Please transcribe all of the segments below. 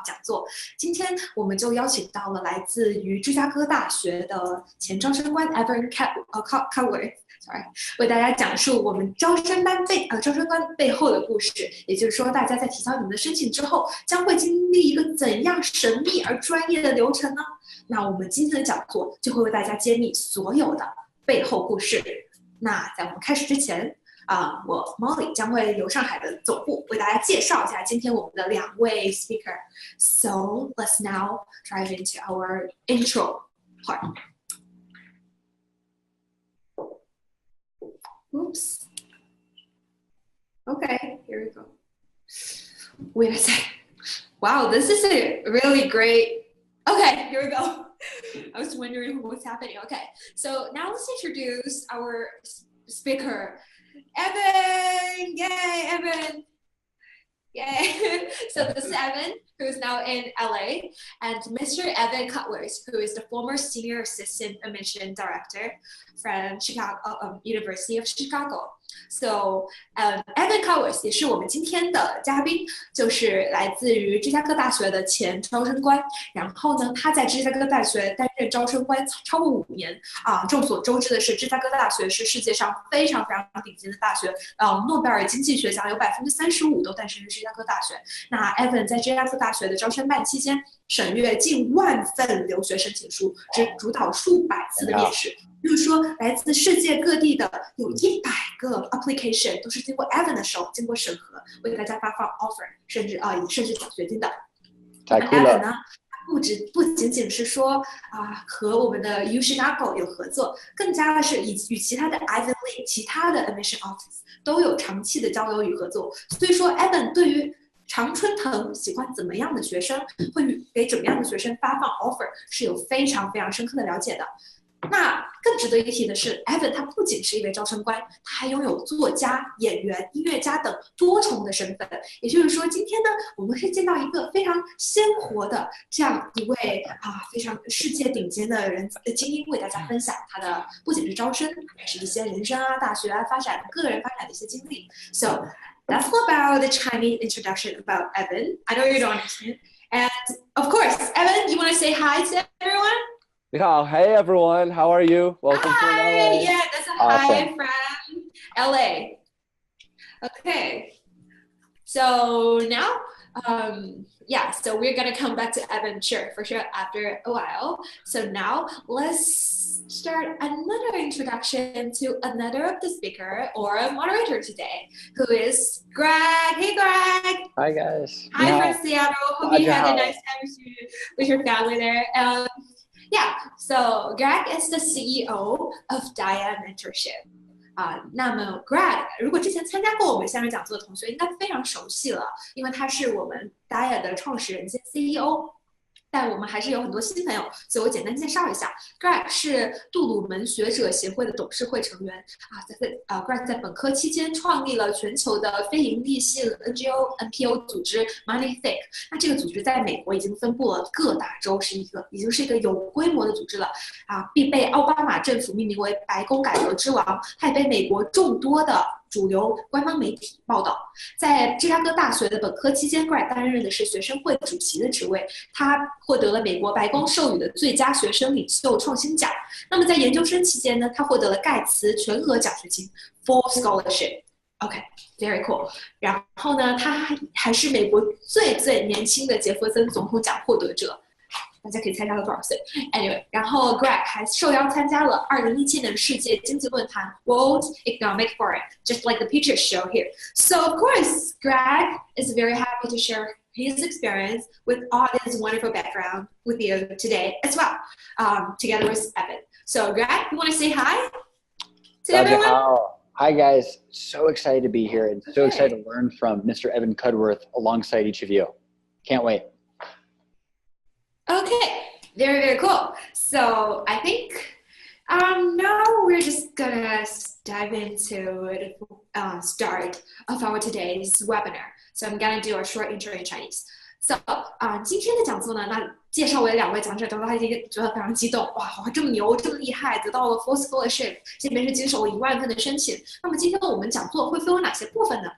讲座。今天我们就邀请到了来自于芝加哥大学的前招生官 Evan Cutler，sorry， 为大家讲述我们招生官背后的故事。也就是说，大家在提交你们的申请之后，将会经历一个怎样神秘而专业的流程呢？那我们今天的讲座就会为大家揭秘所有的背后故事。那在我们开始之前，我 Molly 将会由上海的总部为大家介绍一下今天我们的两位 speaker. So let's now dive into our intro part. Oops. Okay, here we go. Wait a second. Wow, this is a really great. Okay, here we go. I was wondering what's happening. Okay, so now let's introduce our speaker, Evan. Yay, Evan. Yay. So this is Evan, who is now in LA, and Mr. Evan Cutlers, who is the former Senior Assistant Admission Director from University of Chicago. So, Evan Cutlers 也是我们今天的嘉宾，就是来自于芝加哥大学的前招生官。然后呢，他在芝加哥大学担任招生官超过5年众所周知的是，芝加哥大学是世界上非常非常顶尖的大学。诺贝尔经济学奖有35%都诞生于芝加哥大学。那 Evan 在芝加哥大学的招生办期间，审阅近10000份留学申请书，主导数百次的面试。就是说，来自世界各地的有100个 application 都是经过 Evan 的手，经过审核，为大家发放 offer， 甚至奖学金的。太酷了。 Evan 呢，不仅仅是说和我们的 U Chicago 有合作，更加的是与其他的 Ivy League 其他的 admission office 都有长期的交流与合作。所以说 Evan 对于常春藤喜欢怎么样的学生，会给怎么样的学生发放 offer 是有非常非常深刻的了解的。那更值得一提的是 Evan 他不仅是一位招生官，他还拥有作家、演员、音乐家等多重的身份。也就是说，今天呢，我们是见到一个非常鲜活的这样一位非常世界顶尖的人精英，为大家分享他的不仅是招生，还是一些人生大学发展、个人发展的一些经历。So that's about the Chinese introduction about Evan. I know you don't understand. And of course, Evan, you want to say hi to everyone? Hey everyone, how are you? Welcome to LA. Yeah, that's a Awesome. hi from LA. Okay, so now, so we're gonna come back to Evan, for sure, after a while. So now let's start another introduction to another of the speaker or a moderator today, who is Greg. Hey, Greg. Hi guys. Hi from Seattle. Hope you had a nice time with your family there. So Greg is the CEO of Dia Mentorship. 那么 Greg 如果之前参加过我们线上讲座的同学应该非常熟悉了，因为他是我们 Dia 的创始人兼 CEO。但我们还是有很多新朋友，所以我简单介绍一下。Greg 是杜鲁门学者协会的董事会成员Greg 在本科期间创立了全球的非营利性 NGO、NPO 组织 Moneythink。那这个组织在美国已经分布了各大洲，已经是一个有规模的组织了并被奥巴马政府命名为白宫改革之王，它也被美国众多的主流官方媒体报道。在芝加哥大学的本科期间 Greg 担任的是学生会主席的职位，他获得了美国白宫授予的最佳学生领袖创新奖。那么在研究生期间呢，他获得了盖茨全额奖学金 Full Scholarship。 OK, very cool。 然后呢，他还是美国最年轻的杰弗森总统奖获得者。大家可以猜他多少岁 ？Anyway， 然后 Greg 还受邀参加了2017年世界经济论坛 World Economic Forum，just like the picture show here. So of course, Greg is very happy to share his experience with all his wonderful background with you today as well, together with Evan. So Greg, you want to say hi to everyone? Hi guys, so excited to be here and so excited to learn from Mr. Evan Cudworth alongside each of you. Can't wait. Okay, very, very cool. So I think now we're just gonna dive into the start of our today's webinar. So I'm gonna do a short intro in Chinese. So 今天的讲座呢，那介绍我的2位讲者之后，他已经觉得非常激动，哇，我这么牛，这么厉害，得到了 full scholarship， 这边是经手了1万份的申请。那么今天我们讲座会分为哪些部分呢？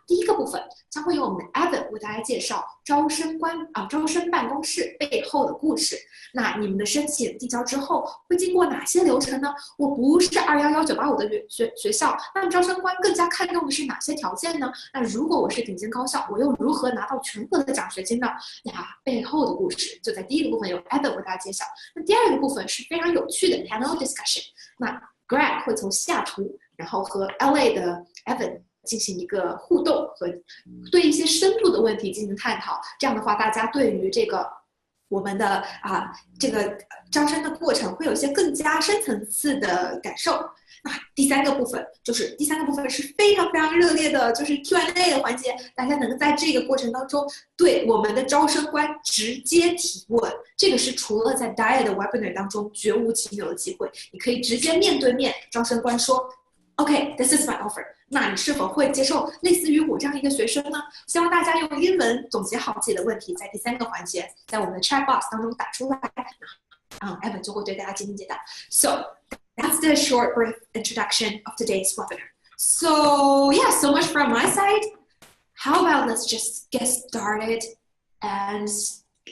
第一个部分将会由我们的 Evan 为大家介绍招生办公室背后的故事。那你们的申请递交之后会经过哪些流程呢？我不是211、985的学校，那招生官更加看重的是哪些条件呢？那如果我是顶尖高校，我又如何拿到全额的奖学金呢？背后的故事就在第一个部分由 Evan 为大家介绍。那第二个部分是非常有趣的 panel discussion。那 Greg 会从西雅图，然后和 LA 的 Evan 进行一个互动和对一些深度的问题进行探讨。这样的话，大家对于这个我们的这个招生的过程会有一些更加深层次的感受。那第三个部分是非常非常热烈的，就是 Q&A 的环节，大家能在这个过程当中对我们的招生官直接提问，这个是除了在 DIA 的 webinar 当中绝无仅有的机会，你可以直接面对面招生官说 OK, this is my offer， 那你是否会接受类似于我这样一个学生呢？希望大家用英文总结好自己的问题，在第3个环节在我们的 chat box 当中打出来，Evan 就会对大家进行解答。 So that's the short brief introduction of today's webinar. So yeah, so much from my side. How about let's just get started and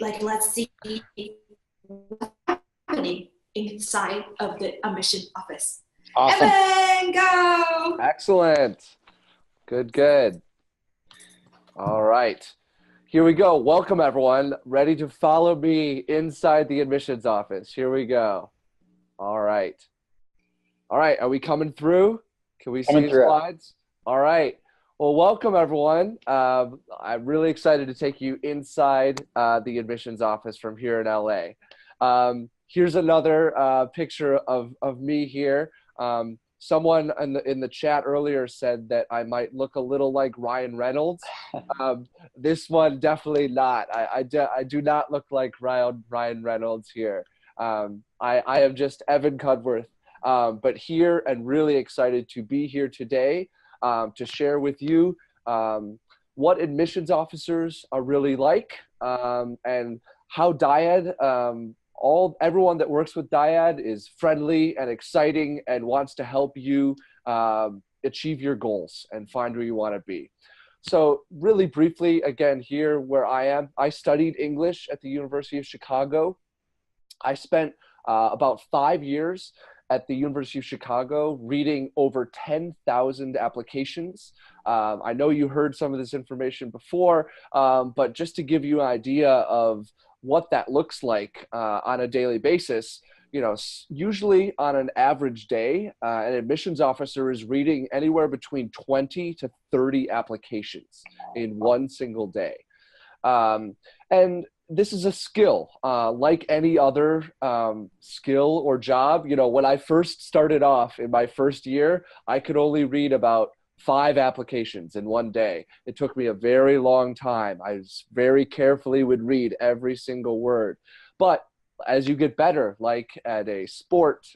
let's see what's happening inside of the admission office. Awesome. Evan, go! Excellent. Good. All right. Here we go. Welcome, everyone. Ready to follow me inside the admissions office. Here we go. All right. Are we coming through? Can we see the slides? All right. Well, welcome, everyone. I'm really excited to take you inside the admissions office from here in LA. Here's another picture of me here. Someone in the chat earlier said that I might look a little like Ryan Reynolds. This one, definitely not. I do not look like Ryan Reynolds here. I am just Evan Cudworth, but here and really excited to be here today to share with you what admissions officers are really like and how DIAD, everyone that works with DIAD is friendly and exciting and wants to help you achieve your goals and find where you want to be. So really briefly, again, here where I am, I studied English at the University of Chicago. I spent about 5 years at the University of Chicago reading over 10,000 applications. I know you heard some of this information before, but just to give you an idea of what that looks like on a daily basis, usually on an average day, an admissions officer is reading anywhere between 20 to 30 applications in one single day. And this is a skill, like any other skill or job. When I first started off in my first year, I could only read about 5 applications in one day. It took me a very long time. I very carefully would read every single word. But as you get better, like at a sport,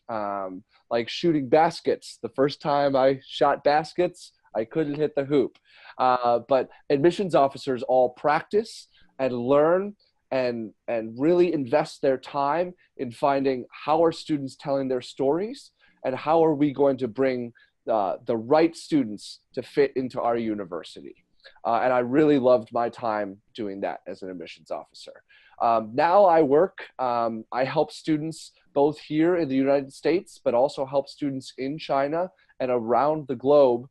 like shooting baskets, the first time I shot baskets, I couldn't hit the hoop. But admissions officers all practice and learn and really invest their time in finding how are students telling their stories and how are we going to bring the right students to fit into our university. And I really loved my time doing that as an admissions officer. Now I work, I help students both here in the United States, but also help students in China and around the globe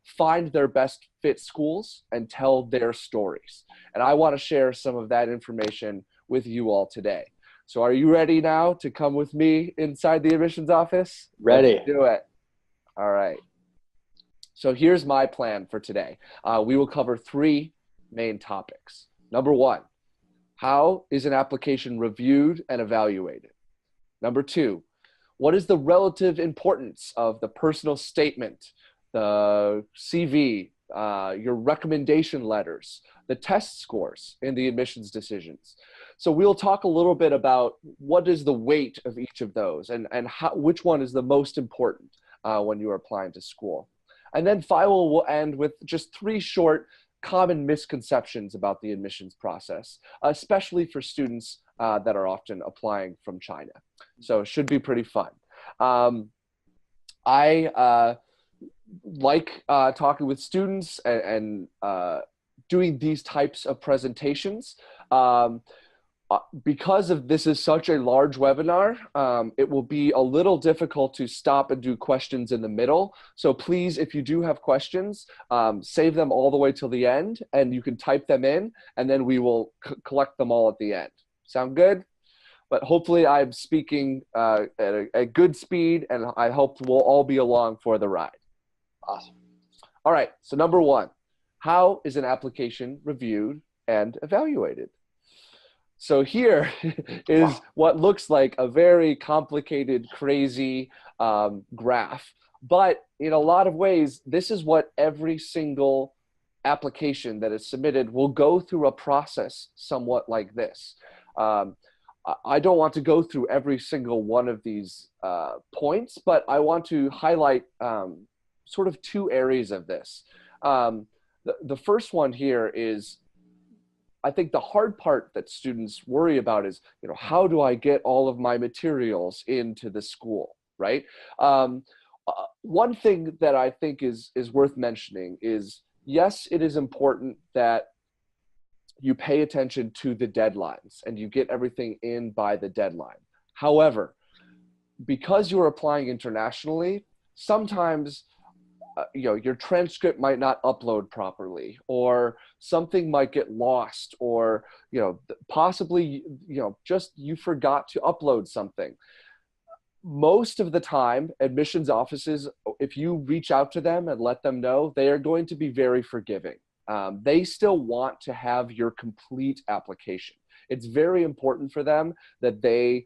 find their best fit schools and tell their stories. And I want to share some of that information with you all today. So are you ready now to come with me inside the admissions office? Ready. Let's do it. All right. So here's my plan for today. We will cover 3 main topics. Number 1, how is an application reviewed and evaluated? Number 2, what is the relative importance of the personal statement, the CV, your recommendation letters, the test scores in the admissions decisions? So we'll talk a little bit about what is the weight of each of those and which one is the most important when you are applying to school. And then finally, we'll end with just 3 short common misconceptions about the admissions process, especially for students that are often applying from China. So it should be pretty fun. I like talking with students and doing these types of presentations. Because this is such a large webinar, it will be a little difficult to stop and do questions in the middle. So please, if you do have questions, save them all the way till the end, and you can type them in, and then we will collect them all at the end. Sound good? But hopefully I'm speaking at a good speed, and I hope we'll all be along for the ride. Awesome. All right, so number one, how is an application reviewed and evaluated? So here is what looks like a very complicated, crazy graph. But in a lot of ways, this is what every single application that is submitted will go through a process somewhat like this. I don't want to go through every single one of these points, but I want to highlight sort of two areas of this. The first one here is, I think the hard part that students worry about is, how do I get all of my materials into the school, right? One thing that I think is worth mentioning is, yes, it is important that you pay attention to the deadlines and you get everything in by the deadline. However, because you're applying internationally, sometimes your transcript might not upload properly, or something might get lost, or possibly just you forgot to upload something. Most of the time, admissions offices, if you reach out to them and let them know, they are going to be very forgiving. They still want to have your complete application. It's very important for them that they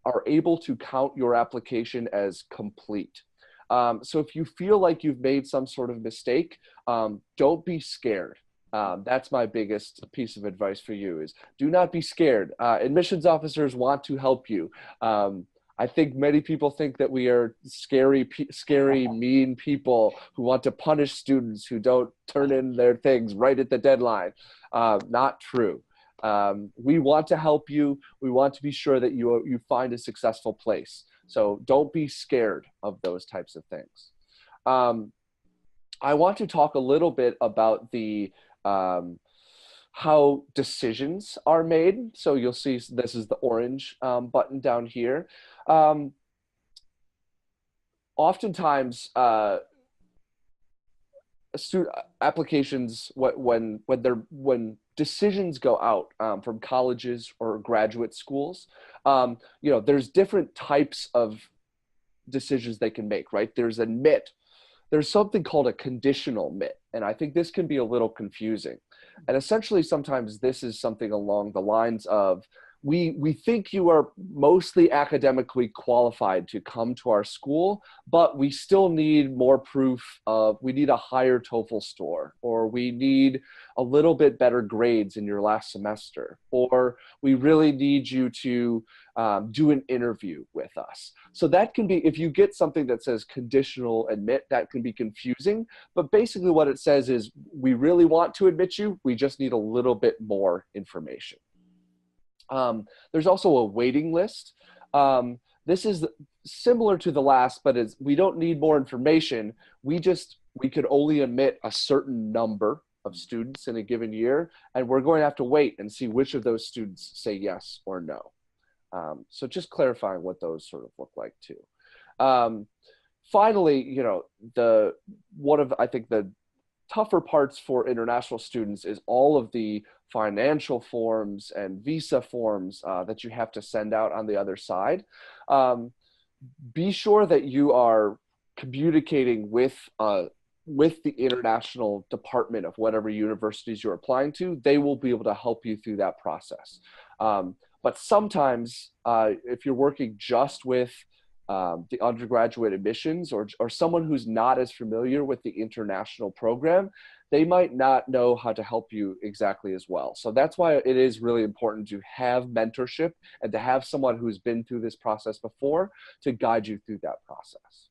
are able to count your application as complete. So if you feel like you've made some sort of mistake, don't be scared. That's my biggest piece of advice for you, is do not be scared. Admissions officers want to help you. I think many people think that we are scary, mean people who want to punish students who don't turn in their things right at the deadline. Not true. We want to help you. We want to be sure that you find a successful place. So don't be scared of those types of things. I want to talk a little bit about the how decisions are made. So you'll see this is the orange button down here. Oftentimes, applications, when decisions go out from colleges or graduate schools, there's different types of decisions they can make, right? There's admit. There's something called a conditional admit, and I think this can be a little confusing. And essentially, sometimes this is something along the lines of, we think you are mostly academically qualified to come to our school, but we still need more proof of, we need a higher TOEFL score, or we need a little bit better grades in your last semester, or we really need you to do an interview with us. So that can be, if you get something that says conditional admit, that can be confusing, but basically what it says is, we really want to admit you, we just need a little bit more information. There's also a waiting list. This is similar to the last, but we don't need more information. We could only admit a certain number of students in a given year, and we're going to have to wait and see which of those students say yes or no. So just clarifying what those sort of look like too. Finally, one of, I think, the tougher parts for international students is all of the financial forms and visa forms that you have to send out on the other side. Be sure that you are communicating with the international department of whatever universities you're applying to. They will be able to help you through that process. But sometimes if you're working just with the undergraduate admissions, or someone who's not as familiar with the international program, they might not know how to help you exactly as well. So that's why it is really important to have mentorship and to have someone who's been through this process before to guide you through that process.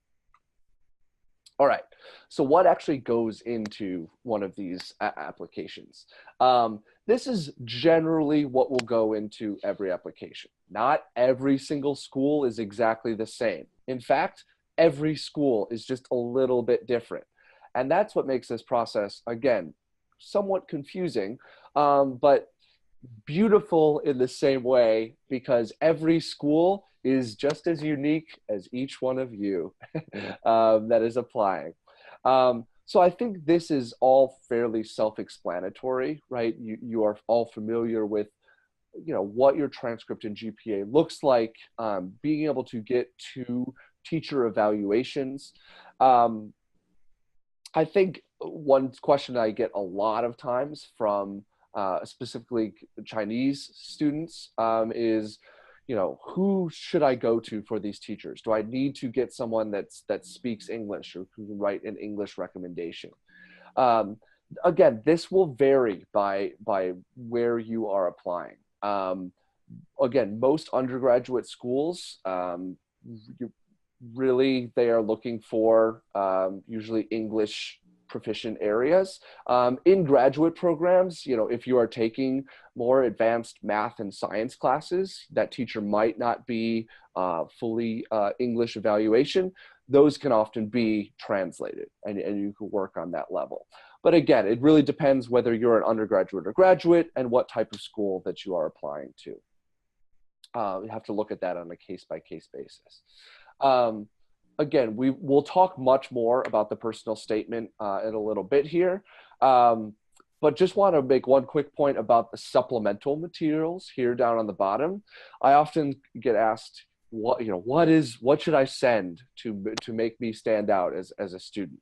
All right. So what actually goes into one of these applications? This is generally what will go into every application. Not every single school is exactly the same. In fact, every school is just a little bit different. And that's what makes this process, again, somewhat confusing, but beautiful in the same way, because every school is just as unique as each one of you that is applying. So I think this is all fairly self-explanatory, right? You are all familiar with, what your transcript and GPA looks like, being able to get to teacher evaluations. I think one question I get a lot of times from specifically Chinese students is, who should I go to for these teachers? Do I need to get someone that speaks English or who can write an English recommendation? Again, this will vary by where you are applying. Again, most undergraduate schools, they are looking for usually English proficient areas. In graduate programs, if you are taking more advanced math and science classes, that teacher might not be fully English evaluation. Those can often be translated, and you can work on that level. But again, it really depends whether you're an undergraduate or graduate and what type of school that you are applying to. You have to look at that on a case-by-case basis. Again, we'll talk much more about the personal statement in a little bit here, but just want to make one quick point about the supplemental materials here down on the bottom. I often get asked, what should I send to make me stand out as a student?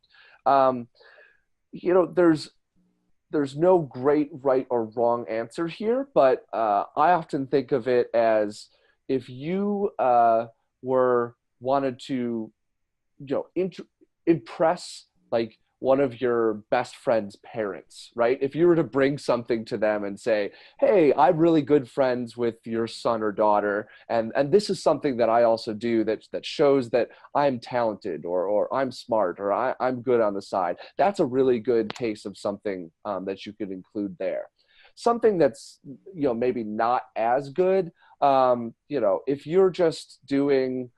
There's no great right or wrong answer here, but I often think of it as if you wanted to impress like one of your best friend's parents, right? If you were to bring something to them and say, hey, I'm really good friends with your son or daughter, and this is something that I also do that shows that I'm talented or I'm smart or I'm good on the side, that's a really good case of something that you could include there. Something that's maybe not as good, if you're just doing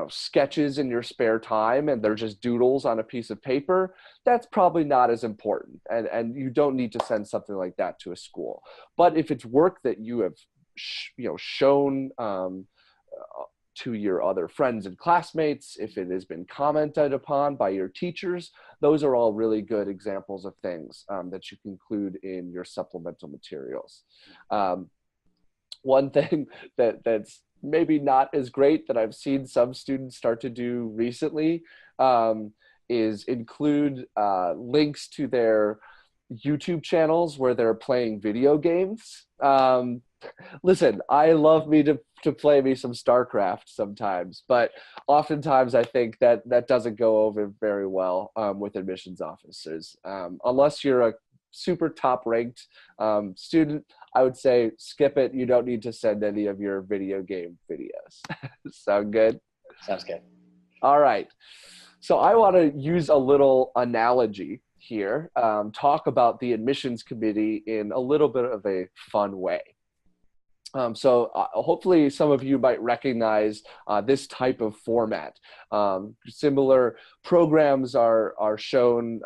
sketches in your spare time and they're just doodles on a piece of paper, that's probably not as important. And you don't need to send something like that to a school. But if it's work that you have, shown to your other friends and classmates, if it has been commented upon by your teachers, those are all really good examples of things that you can include in your supplemental materials. One thing that's maybe not as great that I've seen some students start to do recently is include links to their YouTube channels where they're playing video games. Listen, I love me to play me some StarCraft sometimes, but oftentimes I think that doesn't go over very well with admissions officers. Unless you're a super top ranked student, I would say skip it. You don't need to send any of your video game videos. Sound good? Sounds good. All right. So I want to use a little analogy here, talk about the admissions committee in a little bit of a fun way. So hopefully some of you might recognize this type of format. Similar programs are shown,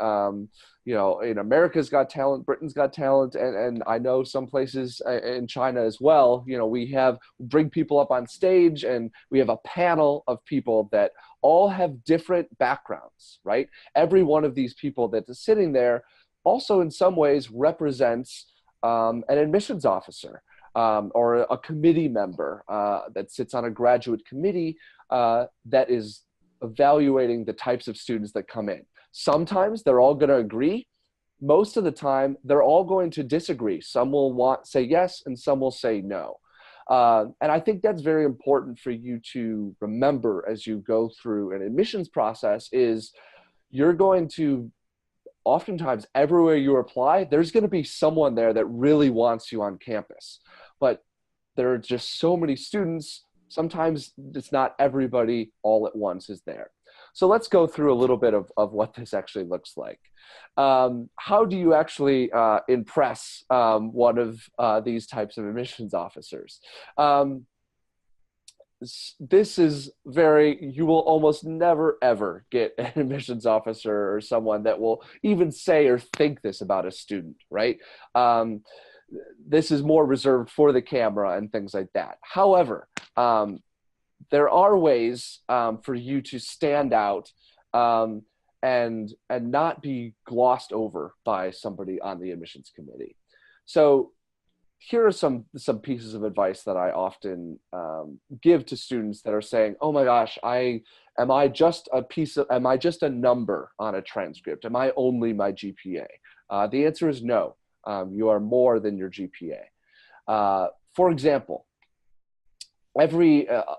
in America's Got Talent, Britain's Got Talent, and I know some places in China as well. We bring people up on stage and we have a panel of people that all have different backgrounds, right? Every one of these people that is sitting there also in some ways represents an admissions officer. Or a committee member that sits on a graduate committee that is evaluating the types of students that come in. Sometimes they're all going to agree. Most of the time, they're all going to disagree. Some will say yes, and some will say no. And I think that's very important for you to remember as you go through an admissions process is you're going to oftentimes everywhere you apply, there's going to be someone there that really wants you on campus. But there are just so many students, sometimes it's not everybody all at once is there. So let's go through a little bit of what this actually looks like. How do you actually impress one of these types of admissions officers? This is you will almost never ever get an admissions officer or someone that will even say or think this about a student, right? This is more reserved for the camera and things like that. However, there are ways for you to stand out and not be glossed over by somebody on the admissions committee. So here are some pieces of advice that I often give to students that are saying, "Oh my gosh, am I just a number on a transcript? Am I only my GPA?" The answer is no. You are more than your GPA. For example,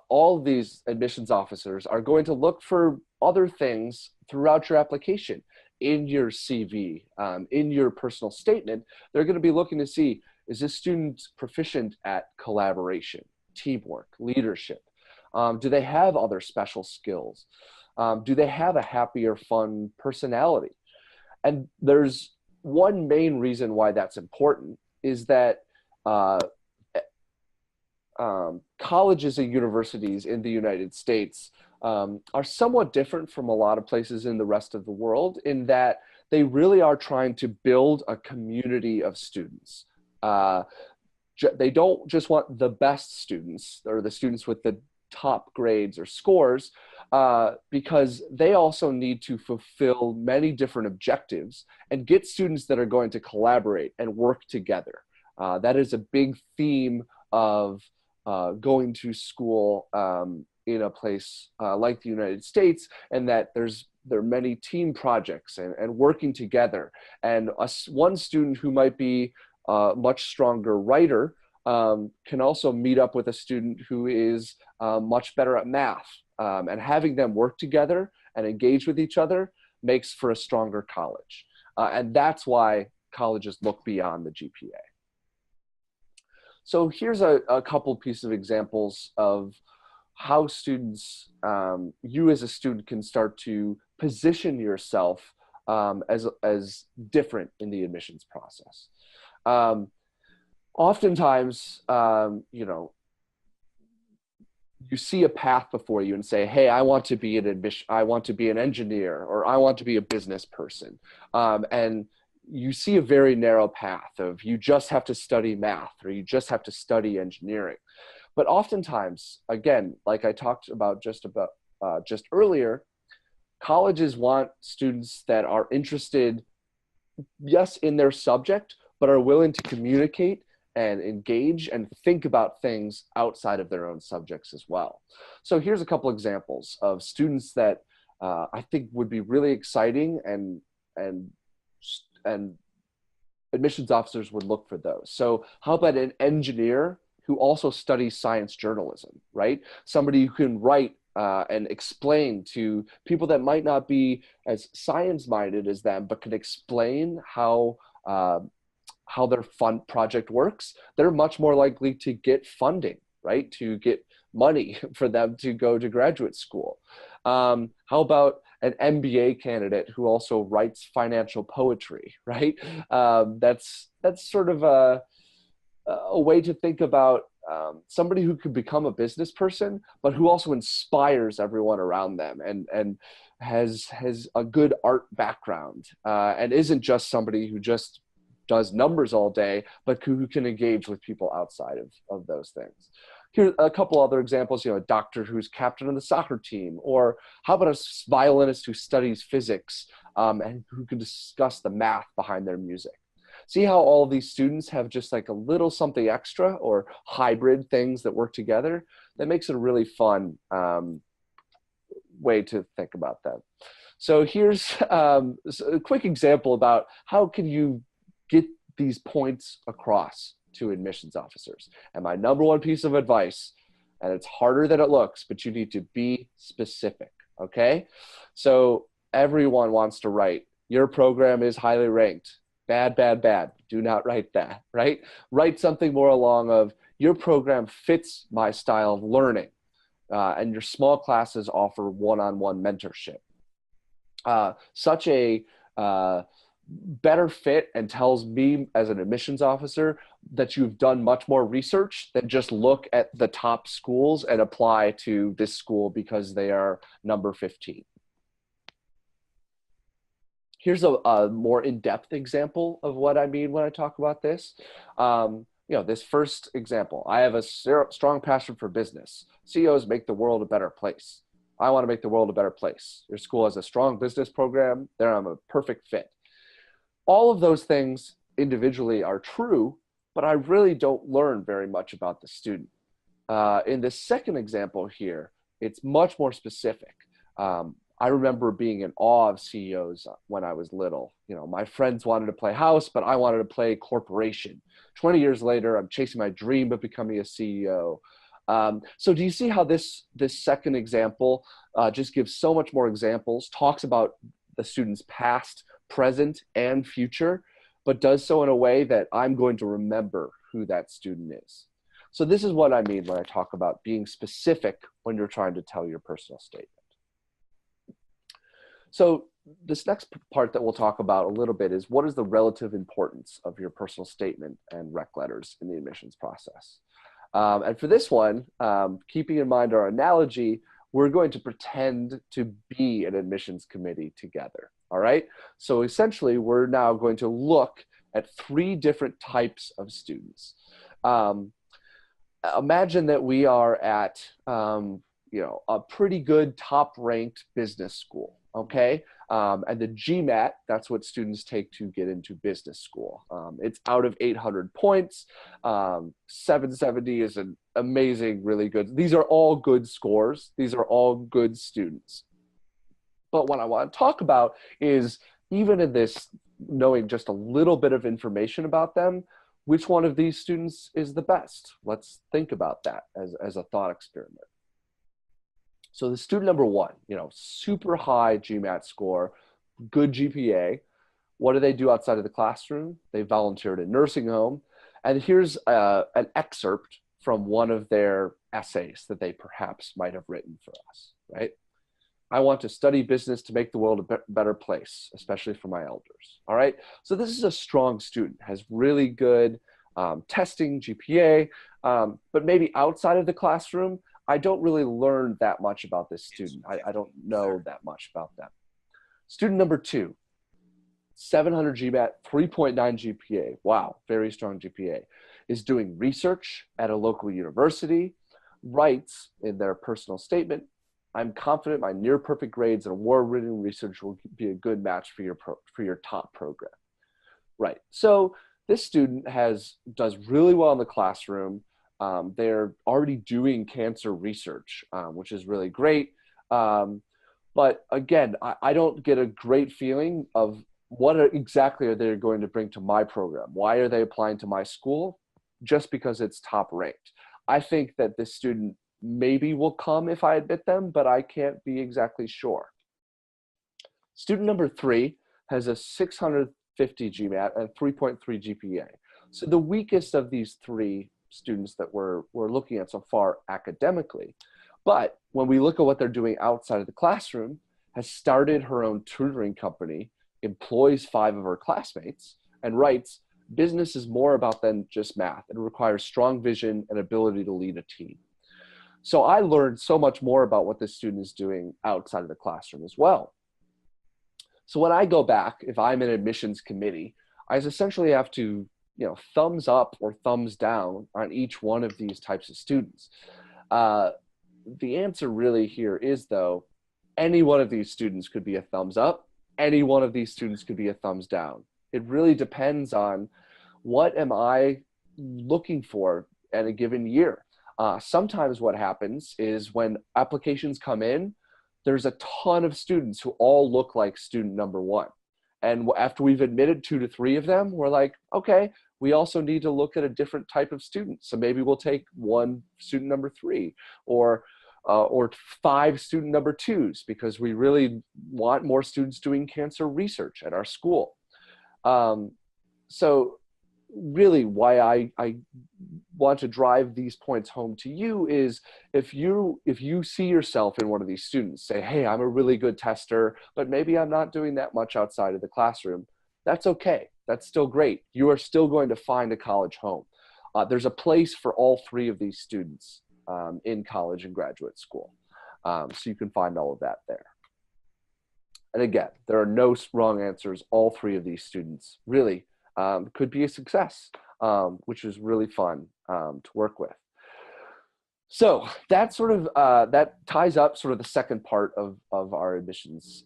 all of these admissions officers are going to look for other things throughout your application, in your CV, in your personal statement. They're going to be looking to see, is this student proficient at collaboration, teamwork, leadership? Do they have other special skills? Do they have a happy or fun personality? And there's one main reason why that's important is that colleges and universities in the United States are somewhat different from a lot of places in the rest of the world in that they really are trying to build a community of students. They don't just want the best students or the students with the top grades or scores, because they also need to fulfill many different objectives and get students that are going to collaborate and work together. That is a big theme of going to school in a place like the United States, and that there are many team projects and working together. And one student who might be a much stronger writer can also meet up with a student who is much better at math. And having them work together and engage with each other makes for a stronger college. And that's why colleges look beyond the GPA. So here's a couple pieces of examples of how students, you as a student, can start to position yourself as different in the admissions process. Oftentimes, you see a path before you and say, "Hey, I want to be an engineer, or I want to be a business person," and you see a very narrow path of you just have to study math or you just have to study engineering. But oftentimes, again, like I talked about just earlier, colleges want students that are interested, yes, in their subject, but are willing to communicate and engage and think about things outside of their own subjects as well. So here's a couple examples of students that I think would be really exciting, and admissions officers would look for those. So how about an engineer who also studies science journalism, right? Somebody who can write and explain to people that might not be as science-minded as them, but can explain how their fund project works. They're much more likely to get funding, right? To get money for them to go to graduate school. How about an MBA candidate who also writes financial poetry, right? That's sort of a way to think about somebody who could become a business person, but who also inspires everyone around them and has a good art background and isn't just somebody who just does numbers all day, but who can engage with people outside of those things. Here are a couple other examples, a doctor who's captain of the soccer team, or how about a violinist who studies physics and who can discuss the math behind their music. See how all of these students have just like a little something extra or hybrid things that work together? That makes it a really fun way to think about them. So here's a quick example about how can you get these points across to admissions officers. And my number one piece of advice, and it's harder than it looks, but you need to be specific, okay? So everyone wants to write, your program is highly ranked. Bad, bad, bad. Do not write that, right? Write something more along of, your program fits my style of learning. and your small classes offer one-on-one mentorship. Such a better fit and tells me as an admissions officer that you've done much more research than just look at the top schools and apply to this school because they are number 15. Here's a more in-depth example of what I mean when I talk about this. This first example, I have a strong passion for business. CEOs make the world a better place. I want to make the world a better place. Your school has a strong business program. There I'm a perfect fit. All of those things individually are true, but I really don't learn very much about the student. In the second example here, it's much more specific. I remember being in awe of CEOs when I was little. My friends wanted to play house, but I wanted to play corporation. 20 years later, I'm chasing my dream of becoming a CEO. So do you see how this second example just gives so much more examples, talks about the student's past, present, and future, but does so in a way that I'm going to remember who that student is. So this is what I mean when I talk about being specific when you're trying to tell your personal statement. So this next part that we'll talk about a little bit is what is the relative importance of your personal statement and rec letters in the admissions process. And for this one, keeping in mind our analogy, we're going to pretend to be an admissions committee together, all right? So essentially, we're now going to look at 3 different types of students. Imagine that we are at, a pretty good top-ranked business school, okay? And the GMAT, that's what students take to get into business school. It's out of 800 points. 770 is an amazing, really good. These are all good scores. These are all good students. But what I want to talk about is, even in this, knowing just a little bit of information about them, which one of these students is the best? Let's think about that as a thought experiment. So the student number 1, super high GMAT score, good GPA. What do they do outside of the classroom? They volunteer at a nursing home. And here's an excerpt from one of their essays that they perhaps might have written for us, right? I want to study business to make the world a better place, especially for my elders, all right? So this is a strong student, has really good testing, GPA, but maybe outside of the classroom, I don't really learn that much about this student. I don't know that much about them. Student number 2, 700 GMAT, 3.9 GPA. Wow, very strong GPA. Is doing research at a local university, writes in their personal statement, I'm confident my near perfect grades and award-winning research will be a good match for your top program. Right, so this student does really well in the classroom. They're already doing cancer research, which is really great. But again, I don't get a great feeling of what exactly are they going to bring to my program. Why are they applying to my school? Just because it's top ranked. I think that this student maybe will come if I admit them, but I can't be exactly sure. Student number 3 has a 650 GMAT and 3.3 GPA. So the weakest of these 3 students that we're looking at so far academically. But when we look at what they're doing outside of the classroom, has started her own tutoring company, employs 5 of her classmates, and writes, business is more about than just math. It requires strong vision and ability to lead a team. So I learned so much more about what this student is doing outside of the classroom as well. So when I go back, if I'm an admissions committee, I essentially have to thumbs up or thumbs down on each one of these types of students. The answer really here is, though, any one of these students could be a thumbs up. Any one of these students could be a thumbs down. It really depends on what am I looking for at a given year. Sometimes what happens is when applications come in, there's a ton of students who all look like student number 1. And after we've admitted 2 to 3 of them, we're like, okay, we also need to look at a different type of student. So maybe we'll take 1 student number 3 or 5 student number 2s because we really want more students doing cancer research at our school. So really why I want to drive these points home to you is if you see yourself in one of these students, say, hey, I'm a really good tester, but maybe I'm not doing that much outside of the classroom, that's okay. That's still great. You are still going to find a college home. There's a place for all three of these students in college and graduate school. So you can find all of that there. And again, there are no wrong answers. All three of these students really could be a success, which is really fun to work with. So that sort of, that ties up sort of the second part of our admissions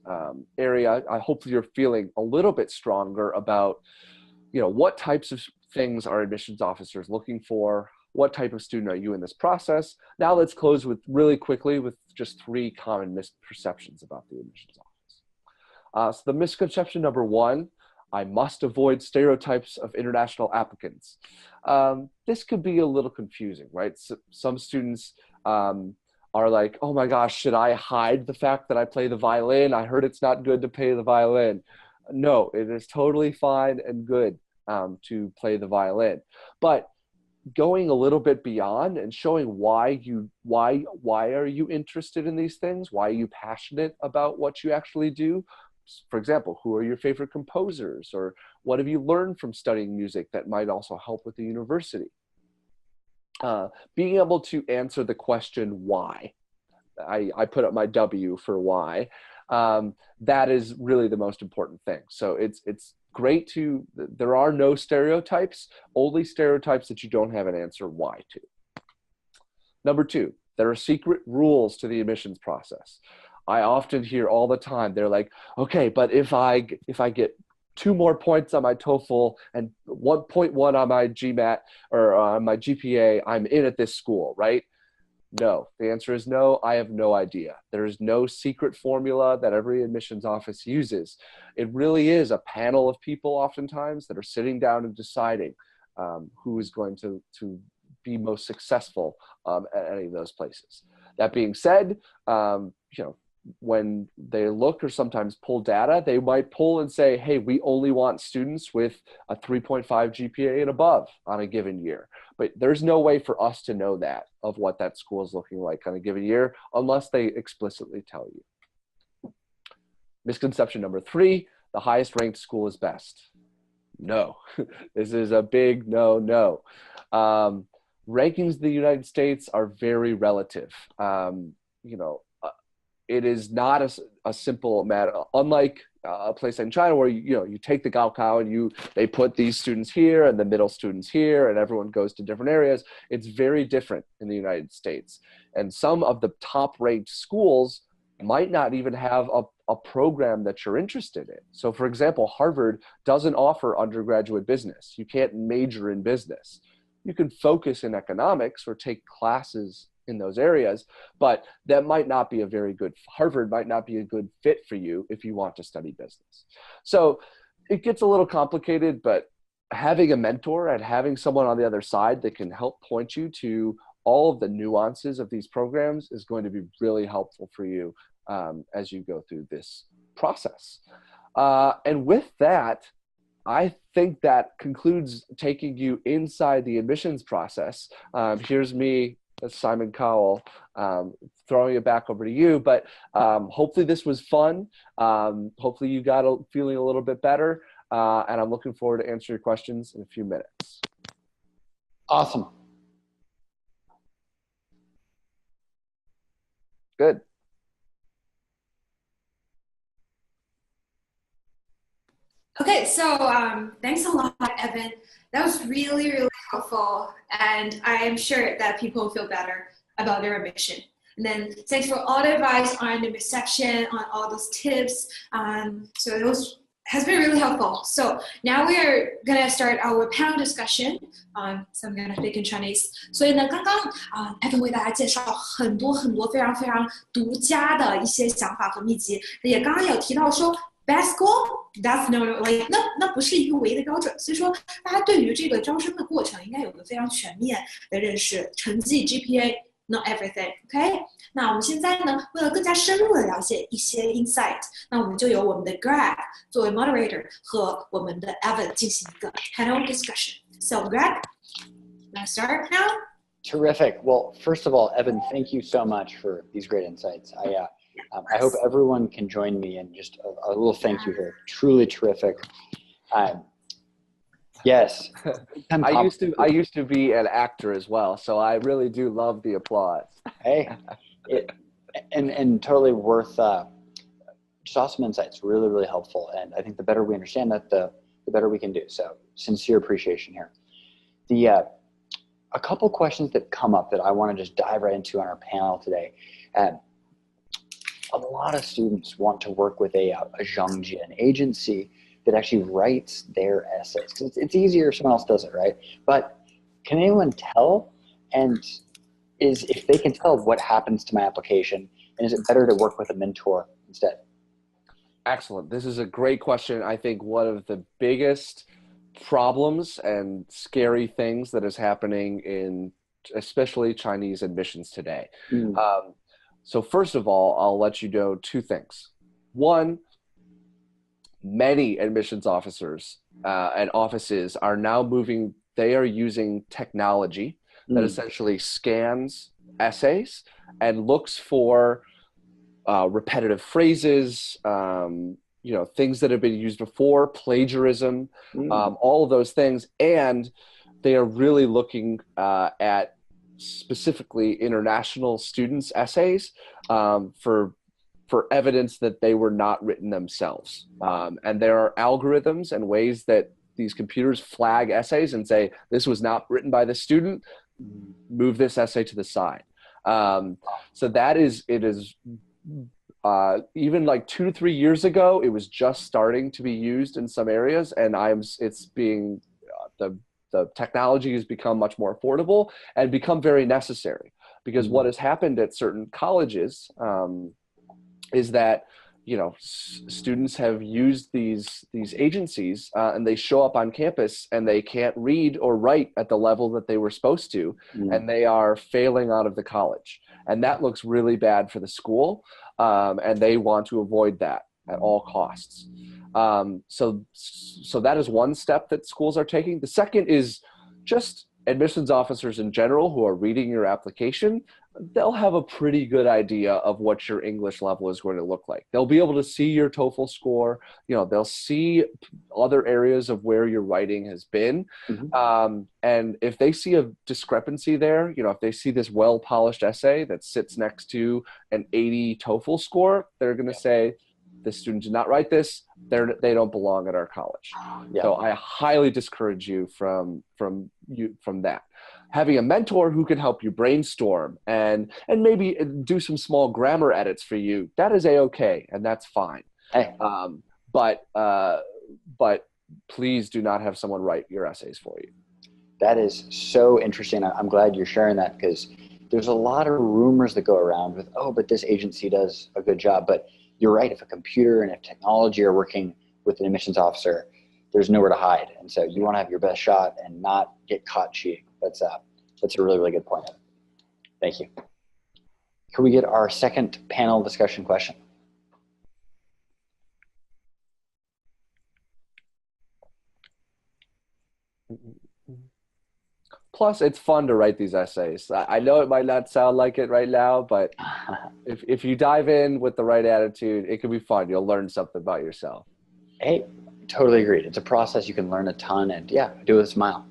area. I hope you're feeling a little bit stronger about, what types of things are admissions officers looking for? What type of student are you in this process? Now let's close with really quickly with just 3 common misperceptions about the admissions office. So the misconception number 1, I must avoid stereotypes of international applicants. This could be a little confusing, right? So some students are like, oh my gosh, should I hide the fact that I play the violin? I heard it's not good to play the violin. No, it is totally fine and good to play the violin. But going a little bit beyond and showing why are you interested in these things? Why are you passionate about what you actually do? For example, who are your favorite composers, or what have you learned from studying music that might also help with the university? Being able to answer the question why. I put up my W for why. That is really the most important thing. So it's great there are no stereotypes, only stereotypes that you don't have an answer why to. Number 2, there are secret rules to the admissions process. I often hear all the time, they're like, okay, but if I get 2 more points on my TOEFL and 1.1 on my GMAT or on my GPA, I'm in at this school, right? No, the answer is no. I have no idea. There is no secret formula that every admissions office uses. It really is a panel of people oftentimes that are sitting down and deciding who is going to be most successful at any of those places. That being said, when they look or sometimes pull data, they might pull and say, hey, we only want students with a 3.5 GPA and above on a given year. But there's no way for us to know that, of what that school is looking like on a given year, unless they explicitly tell you. Misconception number 3, the highest ranked school is best. No, this is a big no. Rankings in the United States are very relative. It is not a simple matter, unlike a place in China where you take the Gaokao and they put these students here and the middle students here and everyone goes to different areas. It's very different in the United States. And some of the top ranked schools might not even have a program that you're interested in. So for example, Harvard doesn't offer undergraduate business. You can't major in business. You can focus in economics or take classes in those areas, but that might not be Harvard might not be a good fit for you if you want to study business. So it gets a little complicated, but having a mentor and having someone on the other side that can help point you to all of the nuances of these programs is going to be really helpful for you as you go through this process. And with that, I think that concludes taking you inside the admissions process. Here's me, Simon Cowell, throwing it back over to you, but hopefully this was fun. Hopefully you got feeling a little bit better, and I'm looking forward to answering your questions in a few minutes. Awesome. Good. Okay, so thanks a lot, Evan. That was really, really helpful, and I am sure that people feel better about their admission. And then thanks for all the advice on the reception, on all those tips. So it has been really helpful. So now we are going to start our panel discussion. So I'm going to speak in Chinese. 所以呢，刚刚Evan 为大家介绍很多非常非常独家的一些想法和秘籍，也刚刚有提到说。Best school, that's no like 那不是一个唯一的标准，所以说大家对于这个招生的过程应该有个非常全面的认识，成绩 GPA not everything, OK？ 那我们现在呢，为了更加深入的了解一些 insight， 那我们就由我们的 Greg 作为 moderator 和我们的 Evan 进行一个 panel discussion. So Greg, I start now? Terrific. Well, first of all, Evan, thank you so much for these great insights. I hope everyone can join me in just a little thank you here. Truly terrific. Yes. I used to be an actor as well, so I really do love the applause. Hey, and totally worth just awesome insights. Really, really helpful. And I think the better we understand that, the better we can do. So sincere appreciation here. A couple questions that come up that I want to just dive right into on our panel today. A lot of students want to work with a zhangji, an agency that actually writes their essays. Because it's easier if someone else does it, right? But can anyone tell? And if they can tell, what happens to my application? And is it better to work with a mentor instead? Excellent. This is a great question. I think one of the biggest problems and scary things that is happening in especially Chinese admissions today. So first of all, I'll let you know two things. One, many admissions officers and offices are now they are using technology that essentially scans essays and looks for repetitive phrases, things that have been used before, plagiarism, all of those things. And they are really looking at specifically international students' essays for evidence that they were not written themselves. And there are algorithms and ways that these computers flag essays and say, this was not written by the student, move this essay to the side. So it is even like 2 to 3 years ago, it was just starting to be used in some areas, and the technology has become much more affordable and become very necessary, because what has happened at certain colleges is that students have used these agencies and they show up on campus and they can't read or write at the level that they were supposed to, and they are failing out of the college, and that looks really bad for the school, and they want to avoid that at all costs. So that is one step that schools are taking. The second is just admissions officers in general who are reading your application. They'll have a pretty good idea of what your English level is going to look like. They'll be able to see your TOEFL score. They'll see other areas of where your writing has been. And if they see a discrepancy there, if they see this well-polished essay that sits next to an 80 TOEFL score, they're going to say, this student did not write this. They don't belong at our college. So I highly discourage you from that. Having a mentor who can help you brainstorm and maybe do some small grammar edits for you, that is a-okay, and that's fine. Hey. But please do not have someone write your essays for you. That is so interesting. I'm glad you're sharing that, because there's a lot of rumors that go around with, but this agency does a good job. But you're right, if a computer and if technology are working with an admissions officer, there's nowhere to hide. And so you want to have your best shot and not get caught cheating. That's a really, really good point. Thank you. Can we get our second panel discussion question? Plus, it's fun to write these essays. I know it might not sound like it right now, but if you dive in with the right attitude, it can be fun. You'll learn something about yourself. Hey, totally agreed. It's a process. You can learn a ton, and do it with a smile.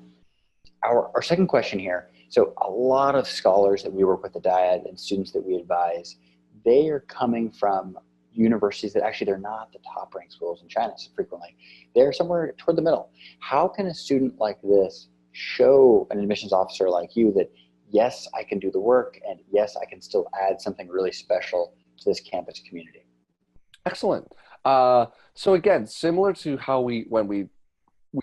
Our second question here. So a lot of scholars that we work with at DIAD and students that we advise, they are coming from universities that actually they're not the top ranked schools in China so frequently. They're somewhere toward the middle. How can a student like this show an admissions officer like you that, yes, I can do the work, and yes, I can still add something really special to this campus community? Excellent. So again, similar to how when we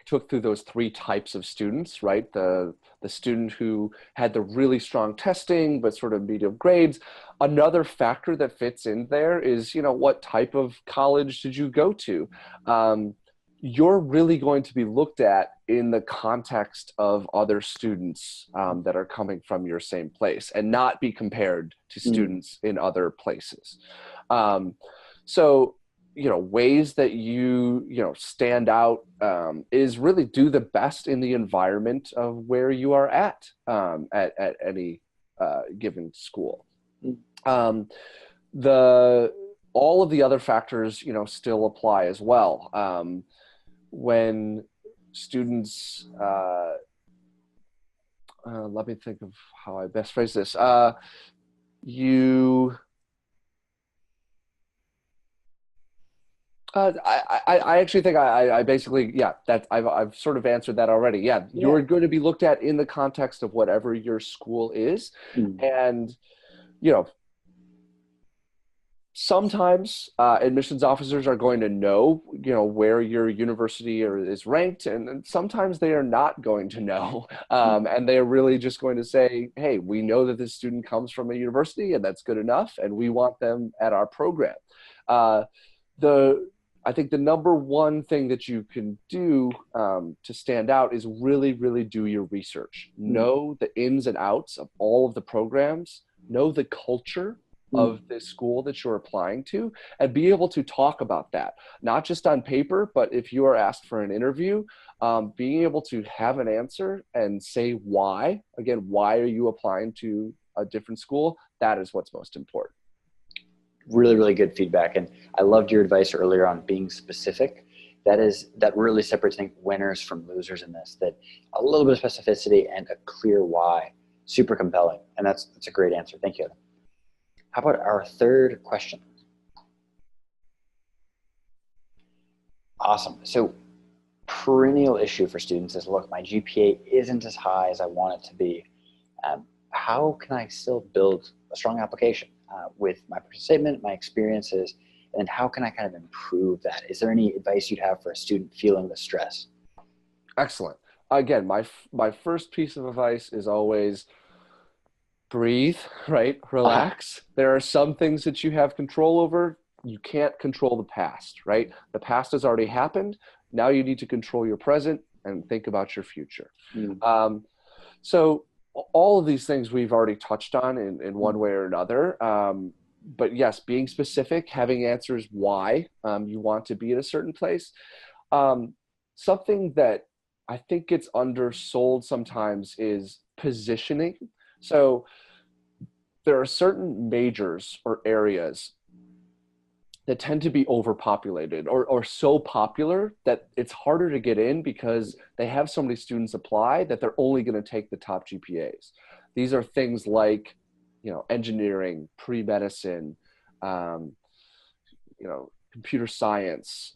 took through those 3 types of students, right? The student who had the really strong testing, but sort of medium grades. Another factor that fits in there is, what type of college did you go to? You're really going to be looked at in the context of other students that are coming from your same place, and not be compared to students in other places. So ways that you stand out is really do the best in the environment of where you are at any given school. All of the other factors, still apply as well. When students, let me think of how I best phrase this. I actually think I basically, that I've sort of answered that already. Yeah, you're going to be looked at in the context of whatever your school is. And, sometimes admissions officers are going to know, where your university is ranked, and sometimes they are not going to know. And they're really just going to say, hey, we know that this student comes from a university and that's good enough, and we want them at our program. I think the number one thing that you can do to stand out is really, really do your research. Know the ins and outs of all of the programs, know the culture of the school that you're applying to, and be able to talk about that, not just on paper, but if you are asked for an interview, being able to have an answer and say why. Again, why are you applying to a different school? That is what's most important. Really, really good feedback. And I loved your advice earlier on being specific. That really separates, I think, winners from losers in this, that a little bit of specificity and a clear why, super compelling. And that's a great answer. Thank you. How about our third question? Awesome. So perennial issue for students is, look, my GPA isn't as high as I want it to be. How can I still build a strong application with my personal statement, my experiences, and how can I kind of improve that? Is there any advice you'd have for a student feeling the stress? Excellent. Again, my first piece of advice is always breathe, right? Relax. There are some things that you have control over. You can't control the past, right? The past has already happened. Now you need to control your present and think about your future. So all of these things we've already touched on in one way or another. But yes, being specific, having answers why you want to be in a certain place. Something that I think gets undersold sometimes is positioning. So there are certain majors or areas that tend to be overpopulated or so popular that it's harder to get in because they have so many students apply that they're only going to take the top GPAs. These are things like, engineering, pre-medicine, computer science,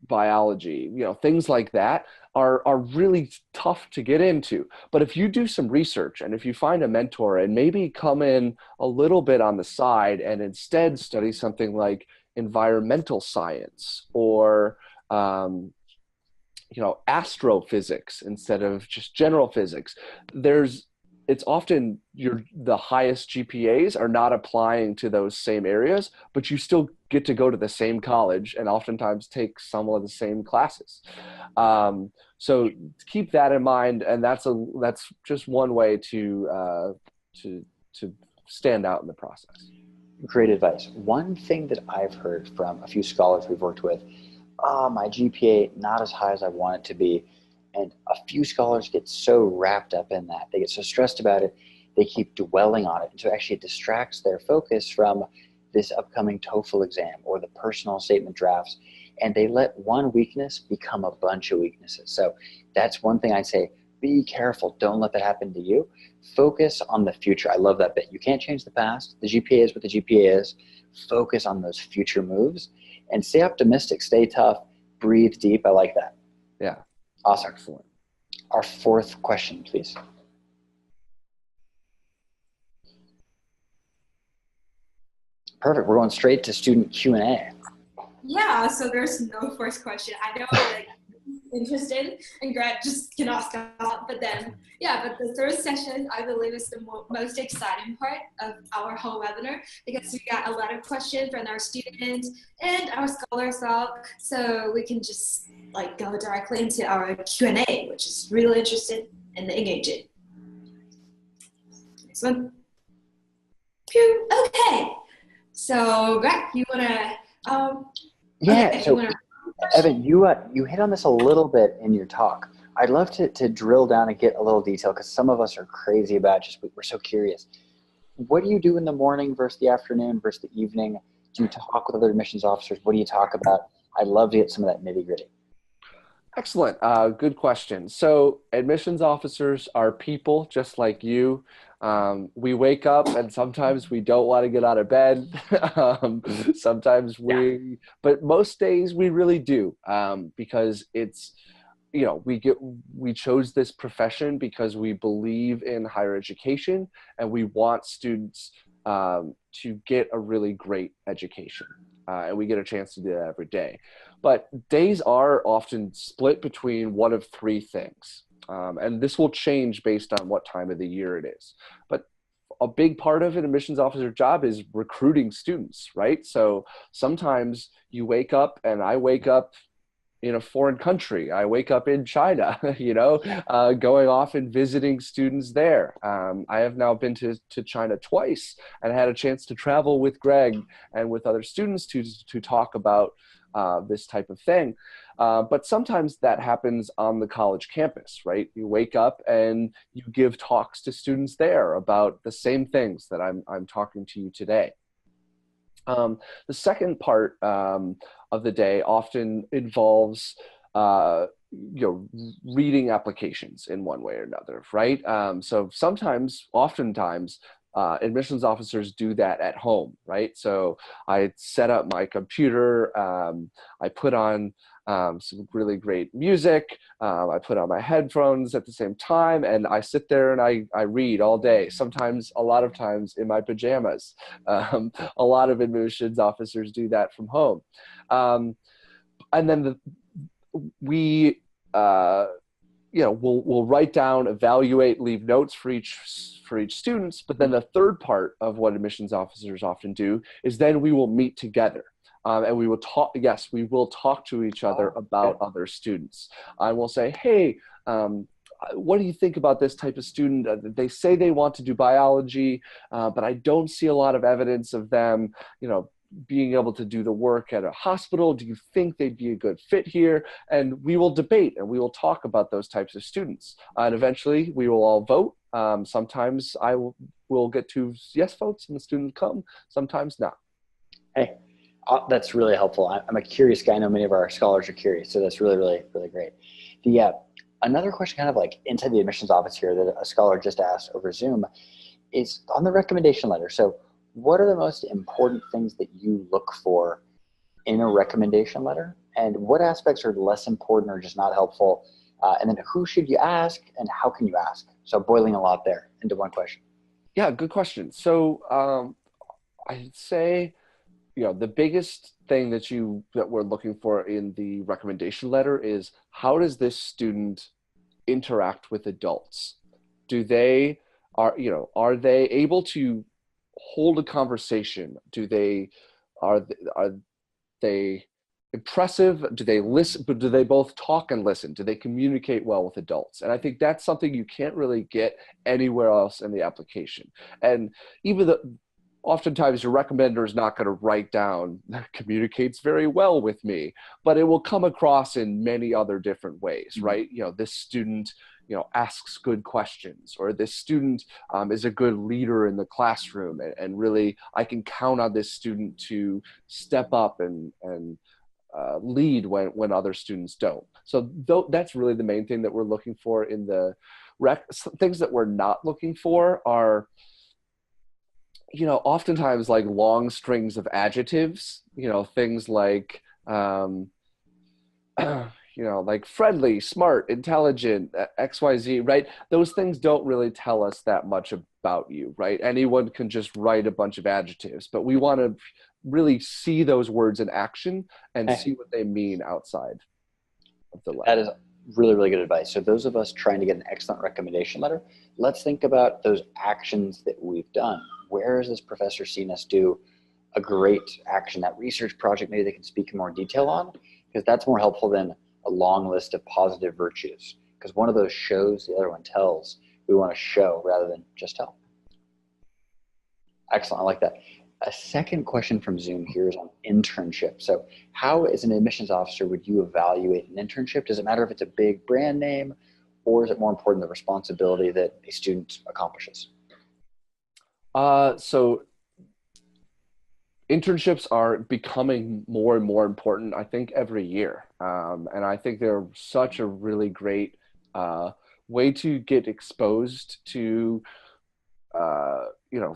biology, things like that are really tough to get into. But if you do some research and if you find a mentor and maybe come in a little bit on the side and instead study something like environmental science or astrophysics instead of just general physics, it's often the highest GPAs are not applying to those same areas, but you still get to go to the same college and oftentimes take some of the same classes. So keep that in mind, and that's just one way to stand out in the process. Great advice. One thing that I've heard from a few scholars we've worked with, my GPA not as high as I want it to be. And a few scholars get so wrapped up in that. They get so stressed about it, they keep dwelling on it. And so actually it distracts their focus from this upcoming TOEFL exam or the personal statement drafts. And they let one weakness become a bunch of weaknesses. So that's one thing I'd say, be careful. Don't let that happen to you. Focus on the future. I love that bit. You can't change the past. The GPA is what the GPA is. Focus on those future moves and stay optimistic, stay tough, breathe deep. I like that. Yeah. Awesome. Excellent. Our fourth question, please. Perfect. We're going straight to student Q&A. Yeah, so there's no first question. I know interested and Greg just cannot stop, but the third session I believe is the most exciting part of our whole webinar because we got a lot of questions from our students and our scholars out, so we can just go directly into our Q&A, which is really interesting and engaging. Next one. Phew. Okay, so Greg, you want to Yeah, Okay, if you so want to. Evan, you hit on this a little bit in your talk. I'd love to drill down and get a little detail because some of us are crazy about just we're so curious. What do you do in the morning versus the afternoon versus the evening? Do you talk with other admissions officers? What do you talk about? I'd love to get some of that nitty gritty. Excellent. Good question. So admissions officers are people just like you. We wake up and sometimes we don't want to get out of bed. Sometimes but most days we really do, because it's, we chose this profession because we believe in higher education and we want students to get a really great education. And we get a chance to do that every day. But days are often split between one of three things. And this will change based on what time of the year it is. But a big part of an admissions officer job is recruiting students, right? So sometimes you wake up, and I wake up in a foreign country. I wake up in China, going off and visiting students there. I have now been to China twice and had a chance to travel with Greg and with other students to talk about this type of thing. But sometimes that happens on the college campus, right? You wake up and you give talks to students there about the same things that I'm talking to you today. The second part of the day often involves, reading applications in one way or another, right? So oftentimes, admissions officers do that at home, right? So I set up my computer, I put on some really great music, I put on my headphones at the same time, and I sit there and I read all day, a lot of times in my pajamas. A lot of admissions officers do that from home. And then we'll write down, evaluate, leave notes for each students. But then the third part of what admissions officers often do is then we will meet together. And we will talk. Yes, we will talk to each other about other students. I will say, hey, what do you think about this type of student? They say they want to do biology, but I don't see a lot of evidence of them, being able to do the work at a hospital. Do you think they'd be a good fit here? And we will debate and we will talk about those types of students. And eventually we will all vote. Sometimes will get 2 yes votes and the student come, sometimes not. Hey, that's really helpful. I'm a curious guy. I know many of our scholars are curious, so that's really, really, really great. Another question kind of like inside the admissions office here that a scholar just asked over Zoom is on the recommendation letter. So what are the most important things that you look for in a recommendation letter? And what aspects are less important or just not helpful? And then who should you ask and how can you ask? So boiling a lot there into one question. Yeah, good question. So I'd say, the biggest thing that we're looking for in the recommendation letter is how does this student interact with adults? Are they able to hold a conversation? Are they impressive? Do they listen? But do they both talk and listen? Do they communicate well with adults? And I think that's something you can't really get anywhere else in the application. And even oftentimes your recommender is not going to write down communicates very well with me, but it will come across in many other different ways, right? This student, asks good questions, or this student is a good leader in the classroom, and really I can count on this student to step up and lead when other students don't. So that's really the main thing that we're looking for in the things that we're not looking for are, oftentimes like long strings of adjectives, things like, like friendly, smart, intelligent, XYZ, right? Those things don't really tell us that much about you, right? Anyone can just write a bunch of adjectives, but we want to really see those words in action and see what they mean outside of the letter. That is really, really good advice. So those of us trying to get an excellent recommendation letter, let's think about those actions that we've done. Where has this professor seen us do a great action, that research project maybe they can speak in more detail on? Because that's more helpful than a long list of positive virtues. Because one of those shows, the other one tells. We want to show rather than just tell. Excellent, I like that. A second question from Zoom here is on internship. So how, as an admissions officer, would you evaluate an internship? Does it matter if it's a big brand name, or is it more important the responsibility that a student accomplishes? So internships are becoming more and more important, I think, every year. And I think they're such a really great way to get exposed to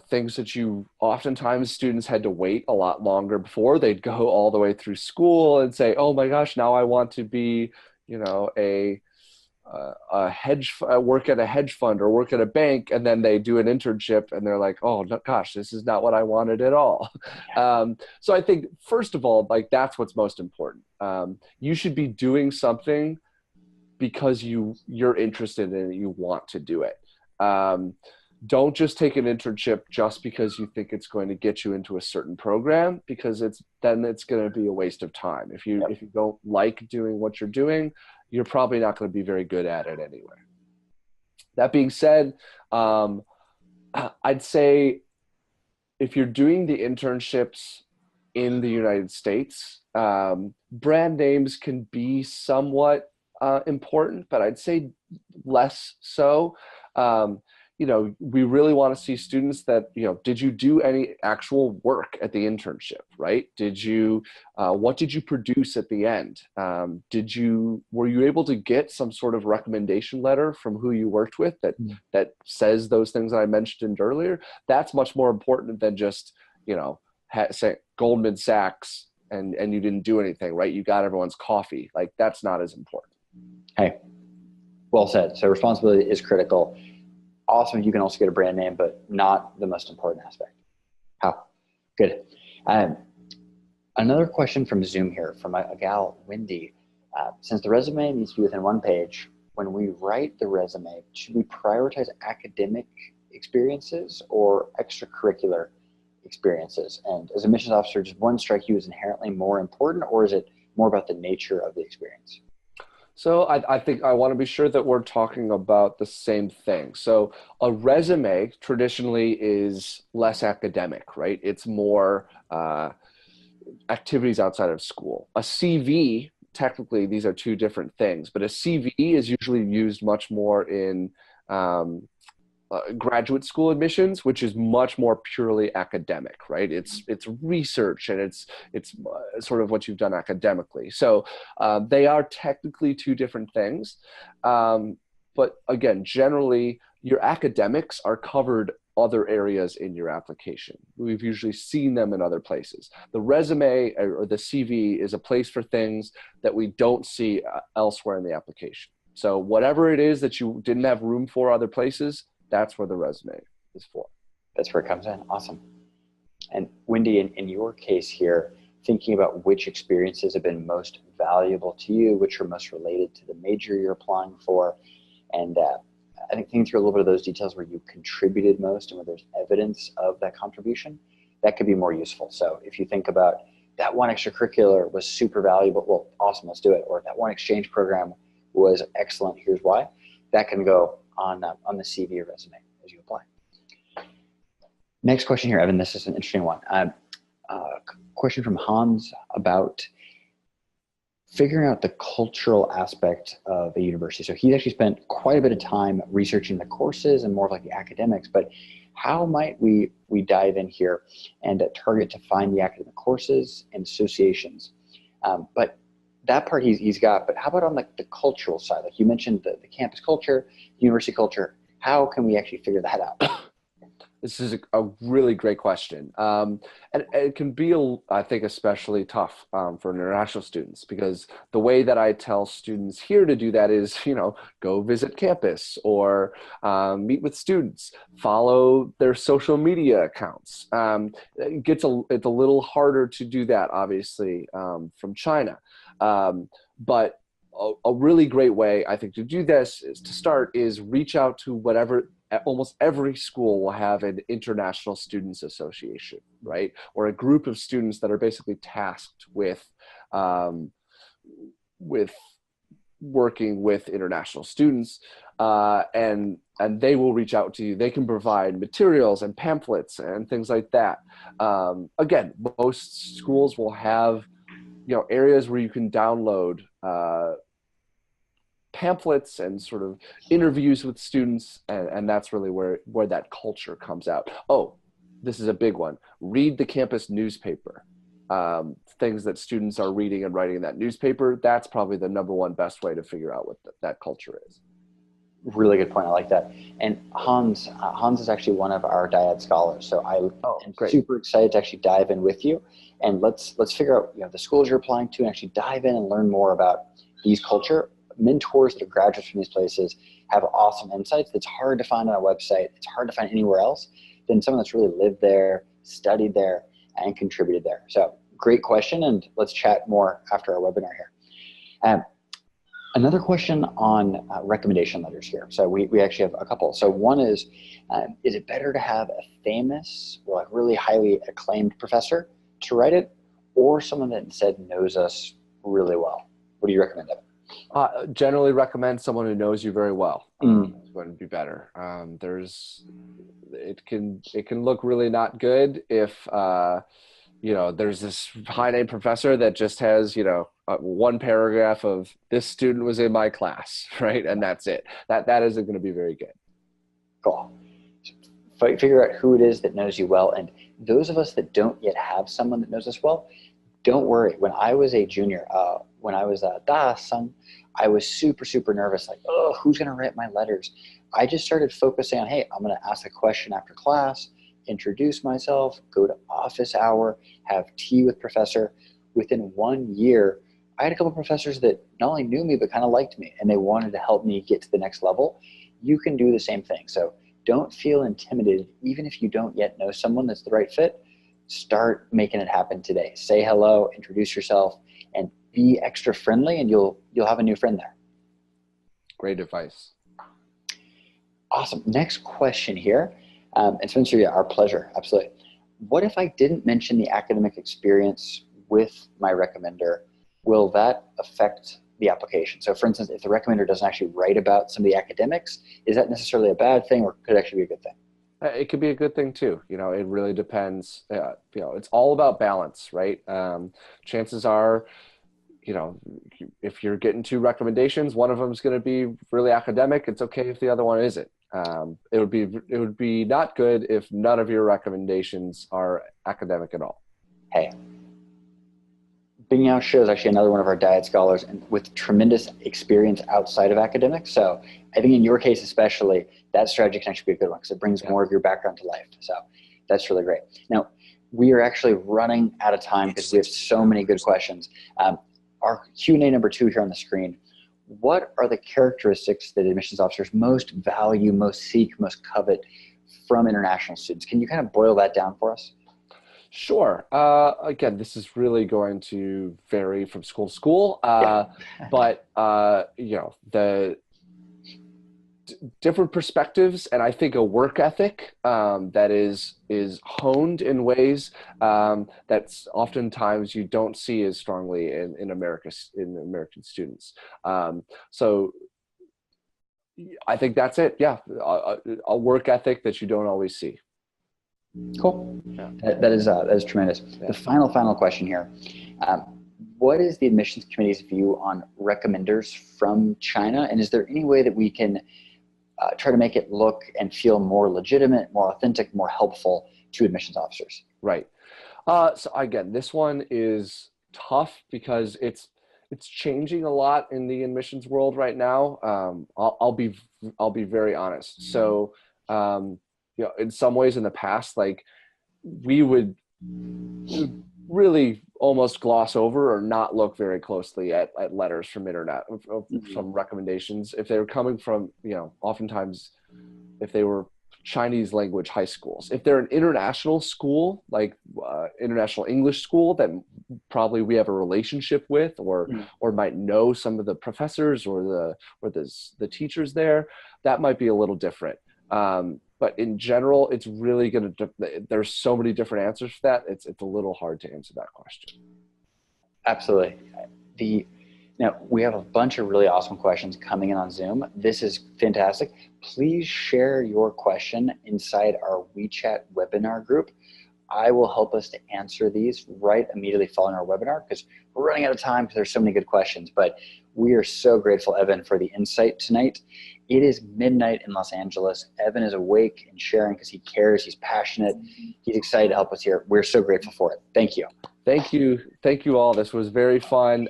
things that you oftentimes students had to wait a lot longer before. They'd go all the way through school and say, oh my gosh, now I want to be, work at a hedge fund or work at a bank, and then they do an internship and they're like, oh no, gosh, this is not what I wanted at all. So I think, first of all, like, that's what's most important. You should be doing something because you're interested in it, you want to do it. Don't just take an internship just because you think it's going to get you into a certain program, because it's going to be a waste of time. If you don't like doing what you're doing, you're probably not going to be very good at it anyway. That being said, I'd say if you're doing the internships in the United States, brand names can be somewhat important, but I'd say less so. We really want to see students that, did you do any actual work at the internship, right? What did you produce at the end? Were you able to get some sort of recommendation letter from who you worked with that says those things that I mentioned earlier? That's much more important than just, say Goldman Sachs and you didn't do anything, right? You got everyone's coffee. Like, that's not as important. Hey, well said. So responsibility is critical. Awesome. You can also get a brand name, but not the most important aspect. How? Good. Another question from Zoom here from a gal, Wendy. Since the resume needs to be within one page, when we write the resume, should we prioritize academic experiences or extracurricular experiences? And as a missions officer, does one strike you as inherently more important, or is it more about the nature of the experience? So I think I want to be sure that we're talking about the same thing. So a resume traditionally is less academic, right? It's more activities outside of school. A CV, technically, these are two different things, but a CV is usually used much more in graduate school admissions, which is much more purely academic, right? It's research, and it's sort of what you've done academically. So they are technically two different things. But again, generally, your academics are covered other areas in your application. We've usually seen them in other places. The resume or the CV is a place for things that we don't see elsewhere in the application. So whatever it is that you didn't have room for other places, that's where the resume is for. That's where it comes in. Awesome. And Wendy, in your case here, thinking about which experiences have been most valuable to you, which are most related to the major you're applying for, and I think thinking through a little bit of those details where you contributed most and where there's evidence of that contribution, that could be more useful. So if you think about that one extracurricular was super valuable, well, awesome, let's do it. Or that one exchange program was excellent, here's why. That can go on the CV or resume as you apply. Next question here, Evan, this is an interesting one. Question from Hans about figuring out the cultural aspect of a university. So he's actually spent quite a bit of time researching the courses and more of like the academics, but how might we dive in here and target to find the academic courses and associations? But that part he's got, but how about on the cultural side? Like you mentioned the campus culture, university culture, how can we actually figure that out? This is a really great question. And it can be, I think, especially tough for international students, because the way that I tell students here to do that is, go visit campus or meet with students, follow their social media accounts. It's a little harder to do that, obviously, from China. But a really great way, I think, to do this is reach out to almost every school will have an international students association, right? Or a group of students that are basically tasked with working with international students. and they will reach out to you. They can provide materials and pamphlets and things like that. Again, most schools will have, areas where you can download pamphlets and sort of interviews with students, and that's really where that culture comes out. Oh, this is a big one. Read the campus newspaper. Things that students are reading and writing in that newspaper, that's probably the number one best way to figure out what that culture is. Really good point. I like that. And Hans is actually one of our Dyad scholars. So I'm super excited to actually dive in with you, and let's figure out the schools you're applying to, and actually dive in and learn more about these culture. Mentors that are graduates from these places have awesome insights that's hard to find on a website. It's hard to find anywhere else than someone that's really lived there, studied there, and contributed there. So great question, and let's chat more after our webinar here. Another question on recommendation letters here. So we actually have a couple. So one is it better to have a famous or like really highly acclaimed professor to write it, or someone that instead knows us really well? What do you recommend, Evan? Generally recommend someone who knows you very well. It's going to be better. It can look really not good if there's this high name professor that just has one paragraph of this student was in my class, right, and that's it. That isn't going to be very good. Cool. Figure out who it is that knows you well, and those of us that don't yet have someone that knows us well, don't worry. When I was a junior, when I was a Da-san, I was super nervous, like, oh, who's going to write my letters? I just started focusing on, hey, I'm going to ask a question after class, introduce myself, go to office hour, have tea with professor. Within 1 year, I had a couple of professors that not only knew me, but kind of liked me, and they wanted to help me get to the next level. You can do the same thing. So don't feel intimidated, even if you don't yet know someone that's the right fit. Start making it happen today. Say hello, introduce yourself, and be extra friendly, and you'll have a new friend there. Great advice. Awesome. Next question here. And Spencer, yeah, our pleasure. Absolutely. What if I didn't mention the academic experience with my recommender? Will that affect the application? So for instance, if the recommender doesn't actually write about some of the academics, is that necessarily a bad thing, or could it actually be a good thing? It could be a good thing too. It really depends. It's all about balance, right? Chances are, if you're getting 2 recommendations, one of them is going to be really academic. It's okay if the other one isn't. It would be not good if none of your recommendations are academic at all. Hey, Bing Yao Shi is actually another one of our Dyad scholars, and with tremendous experience outside of academics. So I think in your case especially, that strategy can actually be a good one because it brings more of your background to life. So that's really great. Now, we are actually running out of time because we have so many good questions. Our Q&A number 2 here on the screen. What are the characteristics that admissions officers most value, most seek, most covet from international students? Can you kind of boil that down for us? Sure. Again, this is really going to vary from school to school, but the different perspectives, and I think a work ethic that is honed in ways that's oftentimes you don't see as strongly in American students. So I think that's it. Yeah, a work ethic that you don't always see. Cool. Yeah. That is tremendous. Yeah. The final question here. What is the admissions committee's view on recommenders from China? And is there any way that we can try to make it look and feel more legitimate, more authentic, more helpful to admissions officers? Right. So again, this one is tough because it's changing a lot in the admissions world right now. I'll be very honest. So in some ways in the past, like we would really almost gloss over or not look very closely at letters from from recommendations if they were coming from, oftentimes if they were Chinese language high schools. If they're an international school, like international English school that probably we have a relationship with or might know some of the professors or the teachers there, that might be a little different. But in general, it's really there's so many different answers for that. It's a little hard to answer that question. Absolutely. The Now, we have a bunch of really awesome questions coming in on Zoom. This is fantastic. Please share your question inside our WeChat webinar group. I will help us to answer these right immediately following our webinar because we're running out of time because there's so many good questions. But we are so grateful, Evan, for the insight tonight. It is midnight in Los Angeles. Evan is awake and sharing because he cares. He's passionate. He's excited to help us here. We're so grateful for it. Thank you. Thank you. Thank you all. This was very fun.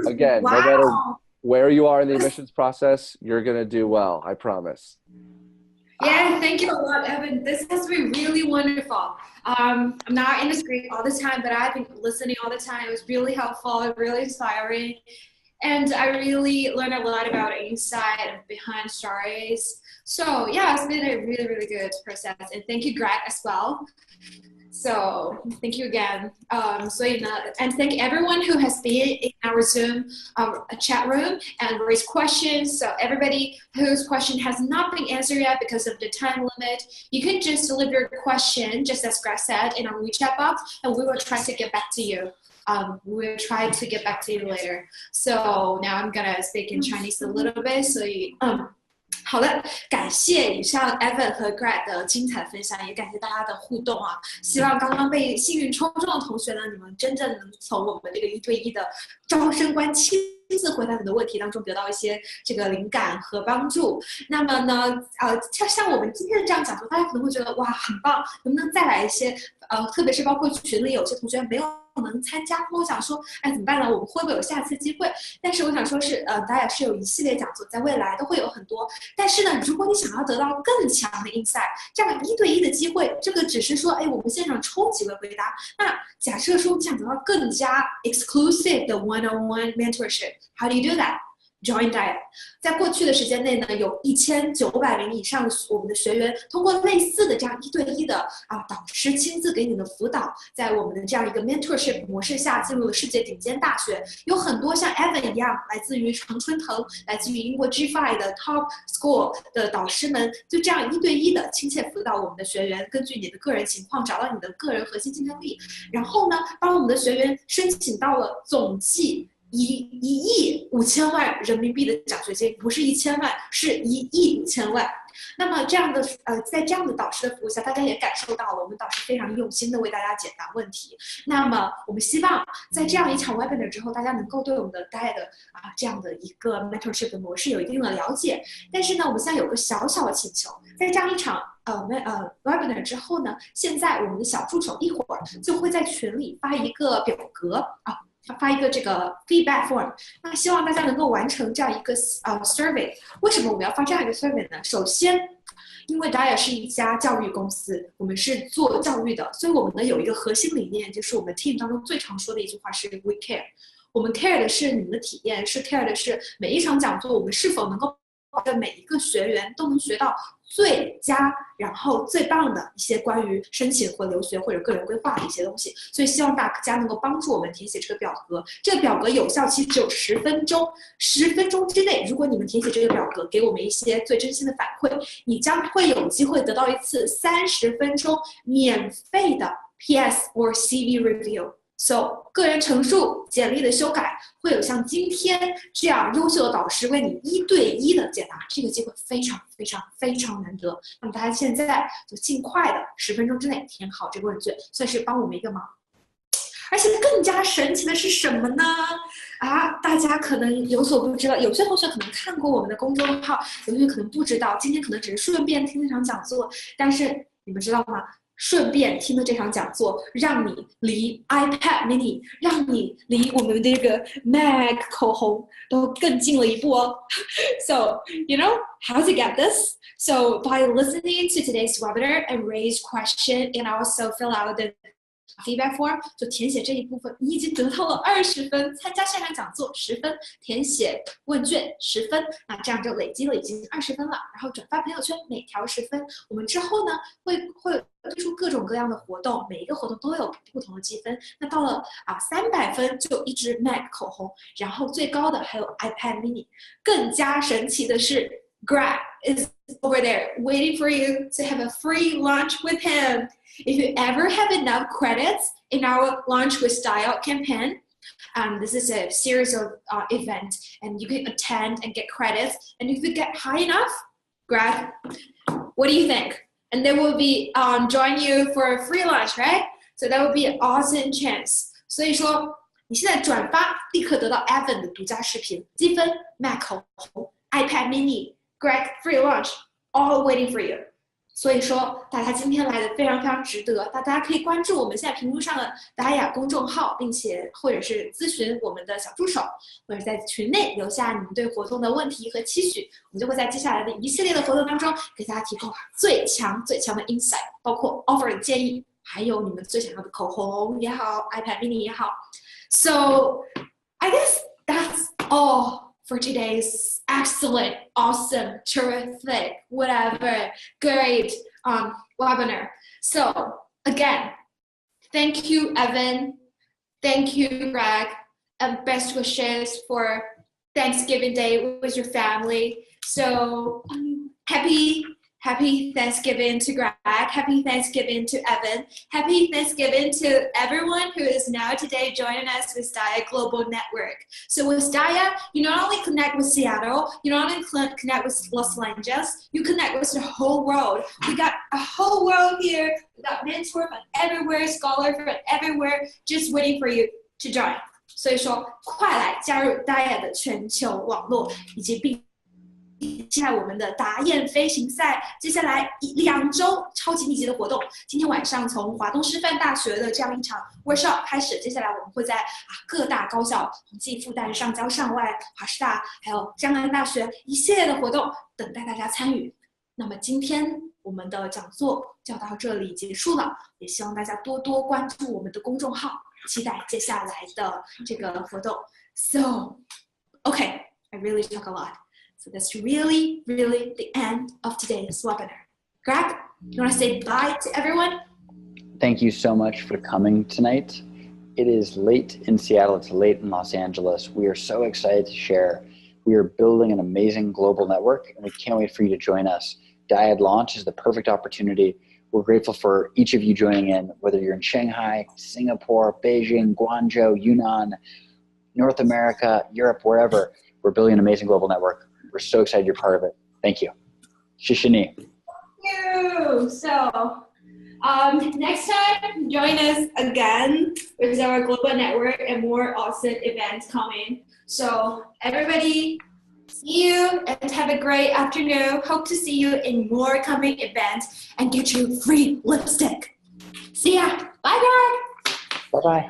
Again, wow. No matter where you are in the admissions process, you're going to do well. I promise. Yeah, thank you a lot, Evan. This has been really wonderful. I'm not in the screen all the time, but I've been listening all the time. It was really helpful, really inspiring. And I really learned a lot about inside and behind stories. So yeah, it's been a really, really good process. And thank you, Greg, as well. So thank you again. And thank everyone who has been in our Zoom chat room and raised questions. So everybody whose question has not been answered yet because of the time limit, you can just leave your question, just as Greg said, in our WeChat box, and we will try to get back to you. We'll try to get back to you later. So now I'm gonna speak in Chinese a little bit. So 好的，感谢以上 Evan 和 Greg 的精彩分享，也感谢大家的互动啊！希望刚刚被幸运抽中的同学呢，你们真正能从我们这个1对1的招生官亲自回答你的问题当中得到一些这个灵感和帮助。那么呢，像我们今天的这样讲座，大家可能会觉得哇很棒，能不能再来一些？特别是包括群里有些同学没有能参加，我想说，哎，怎么办呢？我们会不会有下次机会？但是我想说是，大家是有一系列讲座，在未来都会有很多。但是呢，如果你想要得到更强的 insight， 这样1对1的机会，这个只是说，哎，我们现场抽几位回答。那假设说你想得到更加 exclusive 的 one-on-one mentorship，how do you do that？Join Diet， 在过去的时间内呢，有1900名以上的我们的学员通过类似的这样1对1的导师亲自给你的辅导，在我们的这样一个 mentorship 模式下进入了世界顶尖大学，有很多像 Evan 一样来自于常春藤、来自于英国 G5 的 Top School 的导师们，就这样1对1的亲切辅导我们的学员，根据你的个人情况找到你的个人核心竞争力，然后呢，帮我们的学员申请到了总计1亿5千万人民币的奖学金，不是1000万，是1亿5千万。那么这样的在这样的导师的服务下，大家也感受到了我们导师非常用心的为大家解答问题。那么我们希望在这样一场 webinar 之后，大家能够对我们的 Diet 这样的一个 mentorship 的模式有一定的了解。但是呢，我们现在有个小小的请求，在这样一场webinar 之后呢，现在我们的小助手一会儿就会在群里发一个表格发一个这个 feedback form， 那希望大家能够完成这样一个survey。为什么我们要发这样一个 survey 呢？首先，因为 Diet 是一家教育公司，我们是做教育的，所以我们呢有一个核心理念，就是我们 team 当中最常说的一句话是 we care。我们 care 的是你们的体验，是 care 的是每一场讲座我们是否能够保证每一个学员都能学到最佳，然后最棒的一些关于申请或留学或者个人规划的一些东西，所以希望大家能够帮助我们填写这个表格。这个表格有效期只有10分钟，10分钟之内，如果你们填写这个表格，给我们一些最真心的反馈，你将会有机会得到一次30分钟免费的 PS or CV review。So 个人陈述、简历的修改，会有像今天这样优秀的导师为你1对1的解答，这个机会非常非常非常难得。那么大家现在就尽快的10分钟之内填好这个问卷，算是帮我们一个忙。而且更加神奇的是什么呢？大家可能有所不知道，有些同学可能看过我们的公众号，有些可能不知道，今天可能只是顺便听这场讲座，但是你们知道吗？顺便听的这场讲座，让你离 iPad mini， 让你离我们这个 MAC 口红都更近了一步哦。So, you know, how to get this? So, by listening to today's webinar and raise question and also fill out the feedback form， 就填写这一部分，你已经得到了20分，参加现场讲座10分，填写问卷10分，那这样就累积了已经20分了。然后转发朋友圈每条10分，我们之后呢会推出各种各样的活动，每一个活动都有不同的积分。那到了300分就一支 MAC 口红，然后最高的还有 iPad mini。更加神奇的是 ，Greg is over there waiting for you to have a free lunch with him. If you ever have enough credits in our Lunch with Style campaign, This is a series of events, and you can attend and get credits. And if you get high enough, Greg, what do you think? And they will be join you for a free lunch, right? So that would be an awesome chance. 所以说，你现在转发立刻得到 Evan 的独家视频，积分、Mac 口红、iPad mini、Greg free lunch, all waiting for you. 所以说，大家今天来的非常非常值得，大家可以关注我们现在屏幕上的达雅公众号，并且或者是咨询我们的小助手，或者在群内留下你们对活动的问题和期许，我们就会在接下来的一系列的活动当中给大家提供最强最强的 insight， 包括 offer 的建议，还有你们最想要的口红也好 ，iPad mini 也好。So I guess that's all for today's excellent, awesome, terrific, whatever, great webinar. So again, thank you, Evan. Thank you, Greg. And best wishes for Thanksgiving Day with your family. So happy Thanksgiving to Greg. Happy Thanksgiving to Evan. Happy Thanksgiving to everyone who is now today joining us with Daya Global Network. So with Daya, you not only connect with Seattle, you not only connect with Los Angeles, you connect with the whole world. We got a whole world here. We got mentors from everywhere, scholars from everywhere, just waiting for you to join. 所以说，快来加入 Daya 的全球网络，以及并现在我们的达燕飞行赛，接下来2周超级密集的活动。今天晚上从华东师范大学的这样一场 workshop 开始，接下来我们会在各大高校，同济、复旦、上交、上外、华师大，还有江南大学一系列的活动等待大家参与。那么今天我们的讲座就到这里结束了，也希望大家多多关注我们的公众号，期待接下来的这个活动。So, okay, I really talk a lot. So that's really, really the end of today's webinar. Greg, you want to say bye to everyone? Thank you so much for coming tonight. It is late in Seattle. It's late in Los Angeles. We are so excited to share. We are building an amazing global network, and we can't wait for you to join us. Dyad Launch is the perfect opportunity. We're grateful for each of you joining in, whether you're in Shanghai, Singapore, Beijing, Guangzhou, Yunnan, North America, Europe, wherever. We're building an amazing global network. We're so excited you're part of it. Thank you. Shishini. Thank you. So next time, join us again with our global network and more awesome events coming. So everybody, see you and have a great afternoon. Hope to see you in more coming events and get you free lipstick. See ya. Bye, Greg. Bye-bye.